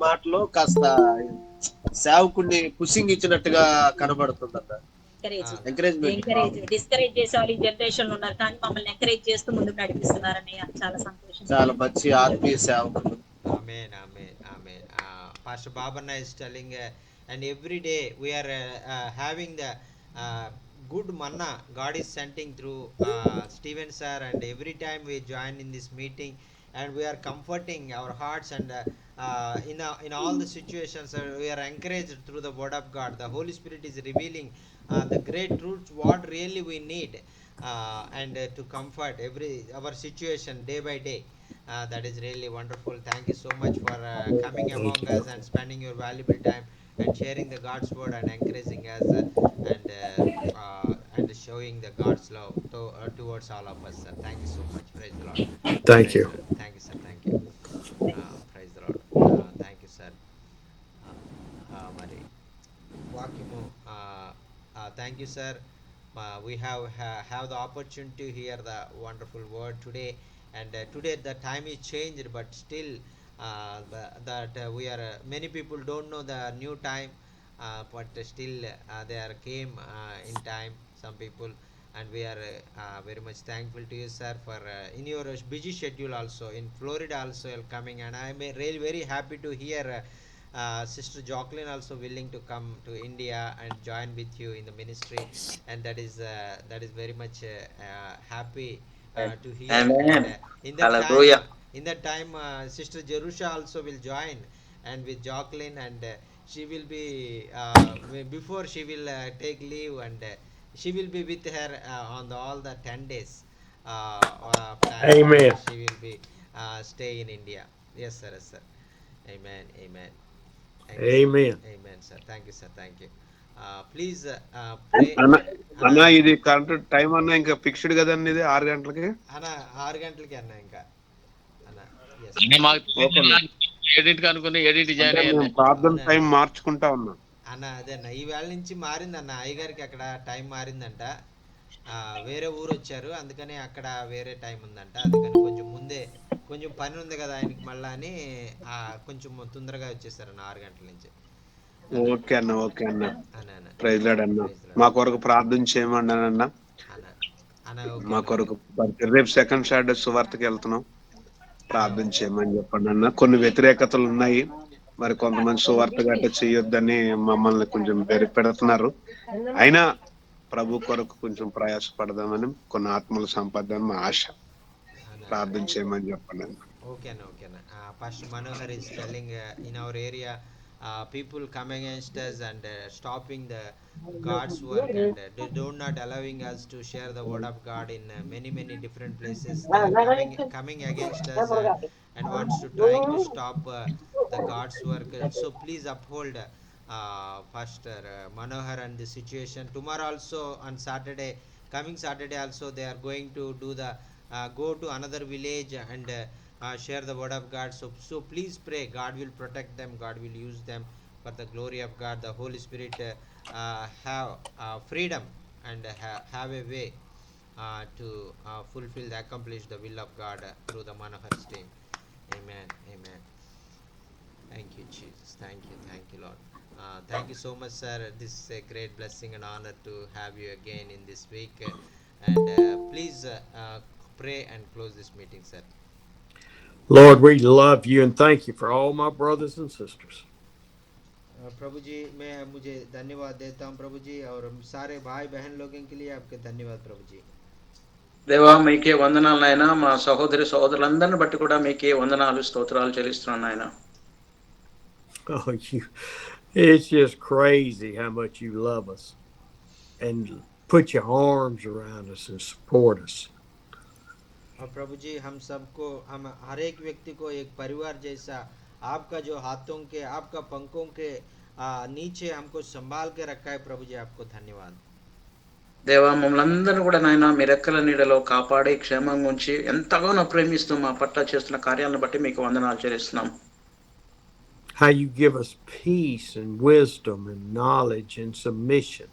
మాటలో కాస్త సేవకుడిని పుషింగ్ ఇచ్చినట్టుగా కనబడుతుంది అన్న. ఎంకరేజ్మెంట్ డిస్కరేజ్ చేసే వాళ్ళు ఈ జనరేషన్ లో ఉన్నారు, కానీ మమ్మల్ని ఎంకరేజ్ చేస్తూ ముందుకు నడిపిస్తున్నారని చాలా సంతోషం. చాలా మంచి ఆత్మీయ సేవకులు. Amen, amen, amen. Pastor Babanna is telling, and every day we are having the good manna God is sending through Stephen sir, and every time we join in this meeting, and we are comforting our hearts, and in all the situations we are encouraged through the word of God. The Holy Spirit is revealing the great truths what really we need, and to comfort every our situation day by day. That is really wonderful. Thank you so much for coming among us and spending your valuable time and sharing the God's word and encouraging us, and showing the God's love towards all of us, sir. Thank you so much. Praise the Lord. Thank Praise you. the Lord. Thank you, sir. Thank you. Praise the Lord. Thank you, sir. Mari వాక్యము thank you, sir. We have the opportunity to hear the wonderful word today, and today the time is changed, but still that we are many people don't know the new time, but still they are came in time, some people, and we are very much thankful to you, sir, for in your busy schedule also in Florida also you are coming, and I am really very happy to hear Sister Jacqueline also willing to come to India and join with you in the ministry, and that is very much happy to hear. Amen. And Hallelujah. in that time, Sister Jerusha also will join, and with Jacqueline, and she will be before she will take leave, and she will be with her on all the 10 days plan. Amen. She will be stay in India. Yes, sir. Yes, sir. Amen. Amen. Thank you, sir. Amen. Amen, sir. Thank you, sir. Thank you. Please pray. అన్న ఇది correct time అన్న ఇంకా fixed కదండి ఇది 6 గంటలకి అన్న 6 గంటలకి అన్న ఇంకా అన్న yes. ఓకే అన్న. ఏడింటికి అనుకుని ఏడింటి జాయిన్ అంటే అయ్యాను మేము ప్రార్థన అవునా? టైం మార్చుకుంటా ఉన్నాం. అన్న అదే అన్న ఈ వేళ నుంచి మారిందన్న అయ్యగారికి అక్కడ టైం మారిందంట, వేరే ఊరు వచ్చారు, అందుకని అక్కడ వేరే టైం ఉందంట, అందుకని కొంచెం పని ఉంది కదా ఆయనకి మళ్ళా అని కొంచెం తొందరగా వచ్చేసారన్న 6 గంటల నుంచి. ఓకే అన్న. ఓకే అన్న. అన్న అన్న ప్రైజ్ లార్డ్ అన్న. Praise the Lord. మా కొరకు ప్రార్థన చేయమన్నానన్న. అన్న అన్న ఓకే మా అన్న. కొరకు రేపు సెకండ్ సాటర్డే సువార్తకి వెళ్తున్నాం, ప్రార్థన చేయమని చెప్పండి అన్న. కొన్ని వ్యతిరేకతలు ఉన్నాయి, మరి కొంతమంది సువార్త గట్ట చేయొద్దని మమ్మల్ని కొంచెం పెడుతున్నారు. అయినా ప్రభు కొరకు కొంచెం ప్రయాసపడదామని, కొన్ని ఆత్మలు సంపాదన మా ఆశ. అన్న ప్రార్థన చేయమని చెప్పండి అన్న. okay అన్న. Pastor Manohar is telling in our area people come against us and stopping the God's work, and they do not allowing us to share the word of God in many different places. They are coming against us and wants to trying to stop the God's work. So please uphold Pastor Manohar and the situation. Tomorrow also on Saturday, coming Saturday also they are going to do the go to another village and share the word of God. So please pray. God will protect them. God will use them for the glory of God. The Holy Spirit have freedom and have a way to fulfill, accomplish the will of God through the Manohar's team. Amen. Amen. Thank you, Jesus. Thank you, Lord. Thank you so much, sir. This is a great blessing and honor to have you again in this week. And please pray and close this meeting, sir. Lord, we love you and thank you for all my brothers and sisters. प्रभु जी मैं मुझे धन्यवाद देता हूँ प्रभु जी, और सारे भाई बहन लोगों के लिए आपके धन्यवाद प्रभु जी. దేవా మీకే వందనాలు నాయన. మా సహోదరి సహోదరులందరిని బట్టి కూడా మీకే వందనాలు స్తోత్రాలు చెల్లిస్తున్నాను నాయన. Oh, it's just crazy how much you love us and put your arms around us and support us. और प्रभु जी हम हर एक व्यक्ति को एक परिवार जैसा आपका जो हाथों के आपका पंखों के नीचे हमको संभाल के रखा है प्रभु जी, आपको धन्यवाद. దేవా మమ్మల్ని అందరినీ కూడా నాయన మీ రెక్కల నీడలో కాపాడి క్షేమంగా ఉంచి ఎంతగానో ప్రేమిస్తూ మా పట్ల చేస్తున్న కార్యాలను బట్టి మీకు వందనాలు చెల్లిస్తున్నాం. How you give us peace and wisdom and knowledge and submission.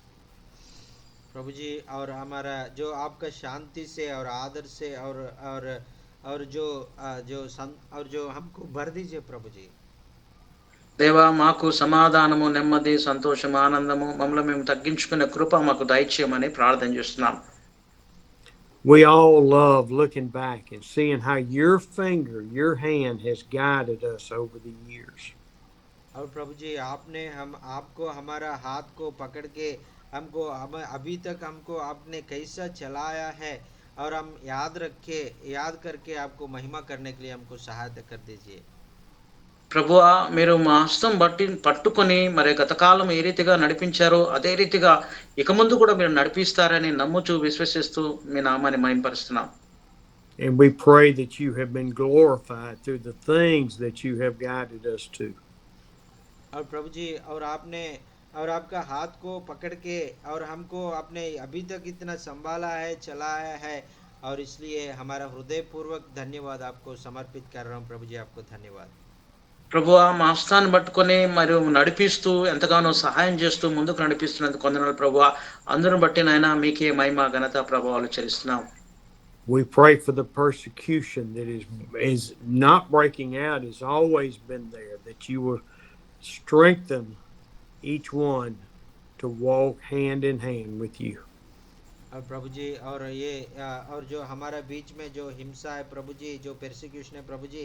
प्रभु जी और हमारा जो आपका शांति से और आदर से और जो हमको भर दीजिए प्रभु जी. దేవా మాకు సమాధానము, నెమ్మది, సంతోషము, ఆనందము, మమ్మల్ని మేము తగ్గించుకునే కృప మాకు దయచేయమని ప్రార్థన చేస్తున్నాం. We all love looking back and seeing how your finger, your hand has guided us over the years. और प्रभु जी आपने आपको हमारा हाथ को पकड़ के हमको अभी तक हमको आपने कैसा चलाया है, और हम याद करके आपको महिमा करने के लिए हमको सहायता कर दीजिए. ప్రభువా, మీరు మా హస్తం పట్టుకొని మరి గతకాలం ఏ రీతిగా నడిపించారో అదే రీతిగా ఇక ముందు కూడా మీరు నడిపిస్తారని నమ్ముచూ విశ్వసిస్తూ మీ నామాన్ని మహిమపరుస్తున్నాం. And we pray that you have been glorified through the things that you have guided us to. और प्रभु जी और आपका हाथ को पकड़ के और हमको आपने अभी तक इतना संभाला है, चलाया है, और इसलिए हमारा हृदय पूर्वक धन्यवाद आपको समर्पित कर रहा हूँ. प्रभु जी आपको धन्यवाद. ప్రభువా, మా హస్తాన్ని పట్టుకొని మరియు నడిపిస్తూ ఎంతగానో సహాయం చేస్తూ ముందుకు నడిపిస్తున్నందుకు వందనాలు ప్రభువా. అందరిని బట్టి నాయన మీకే మహిమ, ఘనత, ప్రభావాలు చెల్లిస్తున్నాం. We pray for the persecution that is not breaking out, has always been there, that you will strengthen each one to walk hand in hand with you. और प्रभु जी और जो हमारा बीच में जो हिंसा है प्रभु जी, जो persecution है प्रभु जी,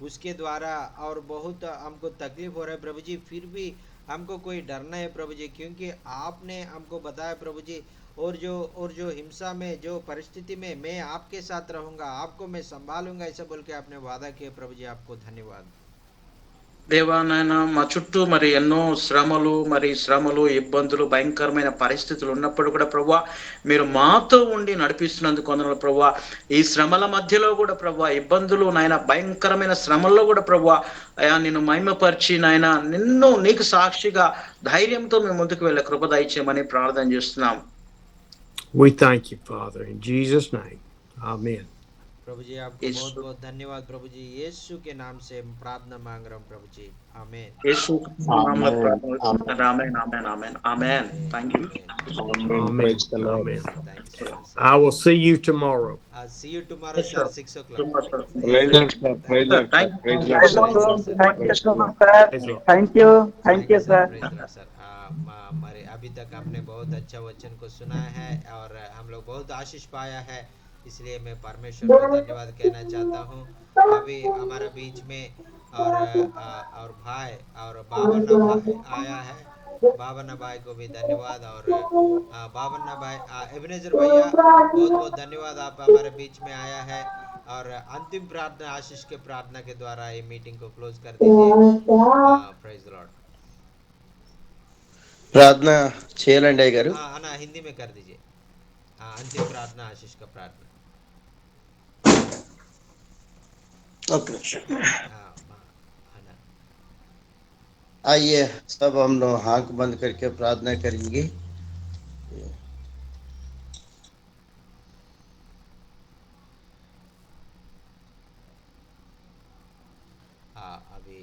उसके द्वारा और बहुत हमको तकलीफ हो रहा है प्रभु जी, फिर भी हमको कोई डरना है प्रभु जी, क्योंकि आपने हमको बताया प्रभु जी, और जो हिंसा में, जो परिस्थिति में मैं आपके साथ रहूंगा, आपको मैं संभालूंगा, ऐसा बोल के आपने वादा किया. प्रभु जी आपको धन्यवाद. దేవా నాయన, మా చుట్టూ మరి ఎన్నో శ్రమలు, ఇబ్బందులు, భయంకరమైన పరిస్థితులు ఉన్నప్పుడు కూడా ప్రభువా మీరు మాతో ఉండి నడిపిస్తున్నందుకు వందనాలు ప్రభువా. ఈ శ్రమల మధ్యలో కూడా ప్రభువా, ఇబ్బందులు నాయన, భయంకరమైన శ్రమల్లో కూడా ప్రభువా అయా నిన్ను మహిమపరిచి నాయన నీకు సాక్షిగా ధైర్యంతో మేము ముందుకు వెళ్ళే కృప దయచేయమని ప్రార్థన చేస్తున్నాం. We thank you, Father, in Jesus' name. Amen. प्रभु जी आपको बहुत बहुत धन्यवाद. प्रभु जी यीशु के नाम से प्रार्थना मांग रहा हूँ प्रभु जी. आमेन. యేసు నామములో ప్రార్థన. Amen, amen, amen, amen. Thank you. Amen. Amen. I will see you tomorrow. I'll see you tomorrow sir, 6 o'clock. Thank you, sir. हमारे अभी तक आपने बहुत अच्छा वचन को सुना है और हम लोग बहुत आशीष पाया है, इसलिए मैं परमेश्वर को धन्यवाद कहना चाहता हूँ. अभी हमारा बीच में और भाई और बाबन्ना भाई आया है. बाबन्ना भाई को भी धन्यवाद. और बाबन्ना भाई, एबनेजर भैया बहुत बहुत धन्यवाद, आप हमारे बीच में आया है. और अंतिम प्रार्थना, आशीष के प्रार्थना के द्वारा ये मीटिंग को क्लोज कर दीजिए. Praise the Lord. ప్రార్థన చేయాలండి అయ్య గారు. ना हिंदी में कर दीजिए. अंतिम प्रार्थना, आशीष का प्रार्थना. आइए सब हम लोग आंख बंद करके प्रार्थना करेंगे. अभी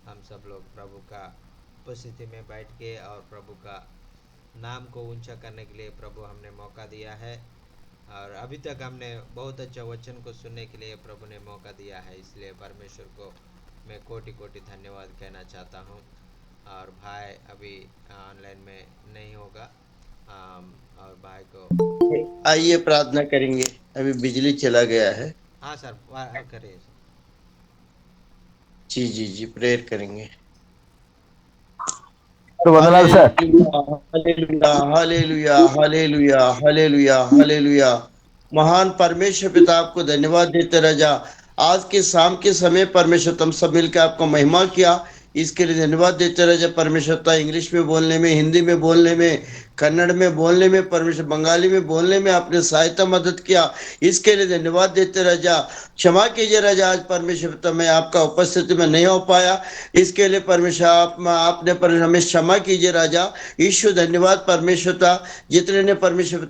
हम सब लोग प्रभु का उपस्थिति में बैठ के और प्रभु का नाम को ऊंचा करने के लिए प्रभु हमने मौका दिया है, और अभी तक हमने बहुत अच्छा वचन को सुनने के लिए प्रभु ने मौका दिया है, इसलिए परमेश्वर को मैं कोटि कोटि धन्यवाद कहना चाहता हूँ. और भाई अभी ऑनलाइन में नहीं होगा, और भाई को आइए प्रार्थना करेंगे. अभी बिजली चला गया है. हाँ सर, करिए. जी जी जी, प्रेयर करेंगे. Hallelujah hallelujah hallelujah hallelujah hallelujah. महान परमेश्वर पिता, आपको धन्यवाद देते राजा. आज के शाम के समय परमेश्वर तुम सब मिलकर आपको महिमा किया, इसके लिए धन्यवाद देते राजा. परमेश्वर इंग्लिश में बोलने में, हिंदी में बोलने में, कन्नड़ में बोलने में, परमेश्वर बंगाली में बोलने में आपने सहायता मदद किया, इसके लिए धन्यवाद देते राजा. क्षमा कीजिए राजा, आज परमेश्वर मैं आपका उपस्थिति में नहीं हो पाया, इसके लिए परमेश्वर आपने हमें क्षमा कीजिए राजा. ईश्वर धन्यवाद परमेश्वर, जितने ने परमेश्वर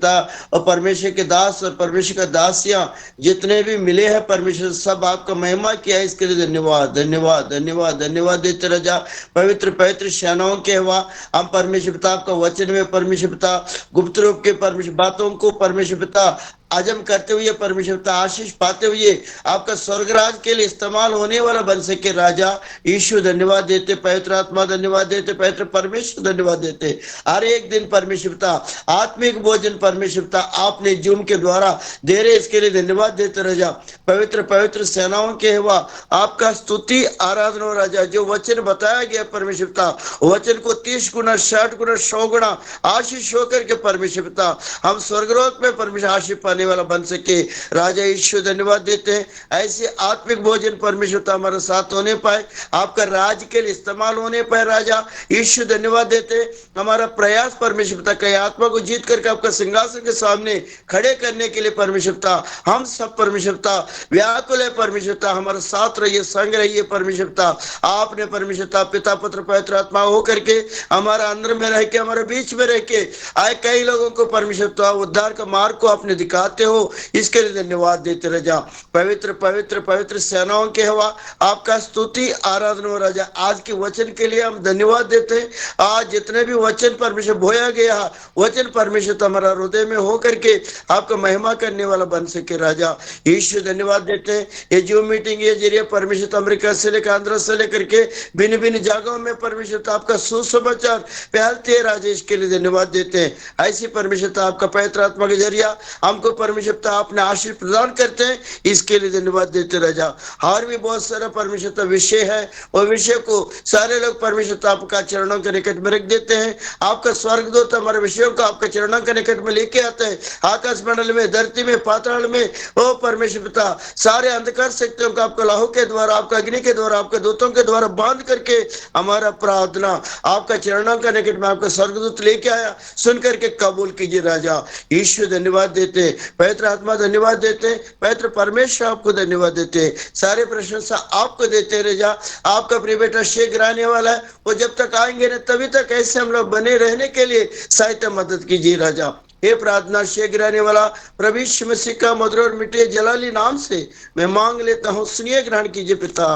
और परमेश्वर के दास और परमेश्वर का दासियां जितने भी मिले हैं परमेश्वर, सब आपका महिमा किया, इसके लिए धन्यवाद धन्यवाद धन्यवाद धन्यवाद देते राजा. पवित्र पवित्र सेनाओं के हवा हम परमेश्वर पिता आपका वचन में परमेश्वर पिता गुप्त रूप के परमेश्वर बातों को परमेश्वर पिता हजम करते हुए परमेश्वर पिता आशीष पाते हुए आपका स्वर्गराज के लिए इस्तेमाल होने वाला बन सके। राजा यीशु धन्यवाद देते, पवित्र आत्मा धन्यवाद देते, पवित्र परमेश्वर धन्यवाद देते। हर एक दिन परमेश्वर पिता आत्मिक भोजन परमेश्वर पिता आपने जूम के द्वारा दे रहे, इसके लिए धन्यवाद देते राजा। पवित्र पवित्र सेनाओं के हवा आपका स्तुति आराधना हो राजा। जो वचन बताया गया परमेश्वर पिता, वचन को 30 गुना 60 गुना 100 गुना आशीष होकर के परमेश्वर पिता हम स्वर्गलोक में परमेश्वर आशीष पाने वाला बन सके। राजा यीशु धन्यवाद देते हैं, ऐसे आत्मिक भोजन परमेश्वर पिता हमारे साथ होने पाए, आपका राज के लिए इस्तेमाल होने पाए। राजा यीशु धन्यवाद देते हैं, हमारा प्रयास परमेश्वर पिता कई आत्मा को जीत करके आपका सिंहासन के सामने खड़े करने के लिए परमेश्वर पिता हम सब परमेश्वर पिता व्याकुल है। परमेश्वर पिता हमारे साथ रहिए, संग रहिए परमेश्वर पिता। आपने परमेश्वर पिता पिता पुत्र पवित्र आत्मा होकर के हमारा अंदर में रह के हमारे बीच में रह के आए कई लोगों को परमेश्वर पिता उद्धार का मार्ग को आपने दिखाते हो, इसके लिए धन्यवाद देते रह जा। पवित्र पवित्र पवित्र सेनाओं के हवा आपका स्तुति आराधना हो राजा। आज के वचन के लिए हम धन्यवाद देते हैं। आज जितने भी वचन परमेश्वर बोया गया वचन परमेश्वर हमारा हृदय में हो करके आपका महिमा करने वाला बन सके। राजा यीशु धन्यवाद देते हैं, ये जो मीटिंग ये जरिए परमेश्वर अमेरिका से लेकर आंध्र से लेकर के भिन्न भिन्न जगहों में परमेश्वर आपका सुसमाचार फैलते है। राजा इसके लिए धन्यवाद देते हैं। ऐसी परमेश्वर आपका पवित्र आत्मा के जरिया हमको परमेश्वर आपने आशीष प्रदान करते हैं, इसके लिए धन्यवाद देते राजा। और भी बहुत सारा परमेश्वर विषय है, और विषय को सारे लोग परमेश्वर आपका चरणों के निकट में रख देते हैं। आपका स्वर्गदूत हमारे विषयों को आपका चरणों के निकट में लेके आते हैं। आकाश मंडल में, धरती में, पाताल में, ओ परमेश्वर पिता सारे अंधकार शक्तियों को आपका लाहू के द्वारा, आपका अग्नि के द्वारा, आपके दूतों के द्वारा बांध करके हमारा प्रार्थना आपका चरणों का निकट में आपका स्वर्गदूत लेके आया, सुन करके कबूल कीजिए। राजा यीशु धन्यवाद देते, पवित्र आत्मा धन्यवाद देते, पवित्र परमेश्वर आपको धन्यवाद देते, सारे प्रशंसा आपको देते राजा। आपका प्रिय बेटा शीघ्र आने वाला है, वो जब तक आएंगे ना तभी तक ऐसे हम लोग बने रहने के लिए सहायता मदद कीजिए राजा। ये प्रार्थना शीघ्र आने वाला प्रभु यीशु मसीह का मधुर और मिठे जलाली नाम से मैं मांग लेता हूँ, सुनिए ग्रहण कीजिए पिता।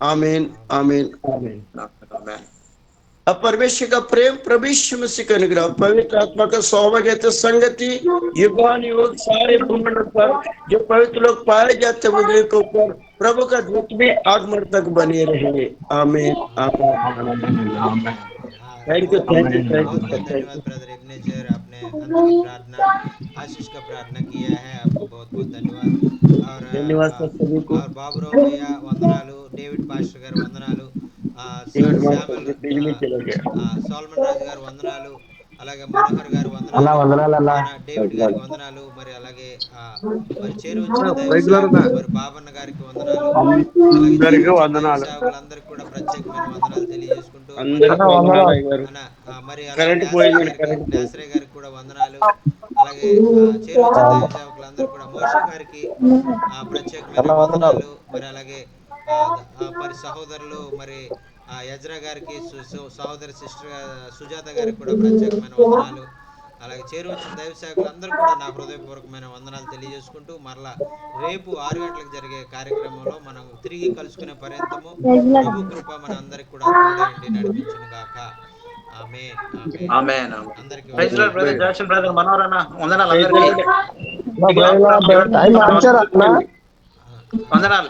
आमीन आमीन आमीन। अब परमेश्वर का प्रेम, प्रभु यीशु मसीह का अनुग्रह, पवित्र आत्मा का सौभाग्य संगति युगान युग सारे ब्रह्मांड पर जो पवित्र लोग पाए जाते हैं उनके ऊपर प्रभु का दूत में आगमन तक बने रहे। आमीन आमीन। Thank you thank you thank you धन्यवाद ब्रदर इग्नेशियर, आपने अंतिम प्रार्थना आशीष का प्रार्थना किया है, आपको बहुत बहुत धन्यवाद। धन्यवाद सभी को। और बाबूराव भैया వందనాలు, డేవిడ్ పాస్టర్ గారు వందనాలు, సోల్మన్ రాజు గారు వందనాలు, అలాగే మనోహర్ గారు వందనాలు, డేవిడ్ గారికి వందనాలు, మరి అలాగే మరి చేరువచ్చిన దైవ సేవకులు మరి బాబన్న గారికి వందనాలు, అలాగే దైవ సేవకులందరికీ కూడా ప్రత్యేకమైన వందనాలు తెలియజేసుకుంటూ మరి నాసరే గారికి కూడా వందనాలు, అలాగే చేరువచ్చిన దైవ సేవకులందరూ కూడా మోషే గారికి ప్రత్యేకమైన వందనాలు, మరి అలాగే మరి సహోదరులు మరి యజ్రా గారికి, సహోదరి సిస్టర్ సుజాత గారికి కూడా ప్రత్యేకమైన వందనాలు, అలాగే చేరువచ్చిన దైవ సేవకులందరూ కూడా నా హృదయపూర్వకమైన వందనాలు తెలియజేసుకుంటూ మరలా రేపు 6 గంటలకు జరిగే కార్యక్రమంలో మనం తిరిగి కలుసుకునే పర్యంతము ప్రభు కృప మన అందరికి కూడా తోడైండి నడిపించును గాక. Amen amen. అందరికీ praise lord brother Jackson brother Manohar అన్న వందనాలు అందరికీ. వందనాలు.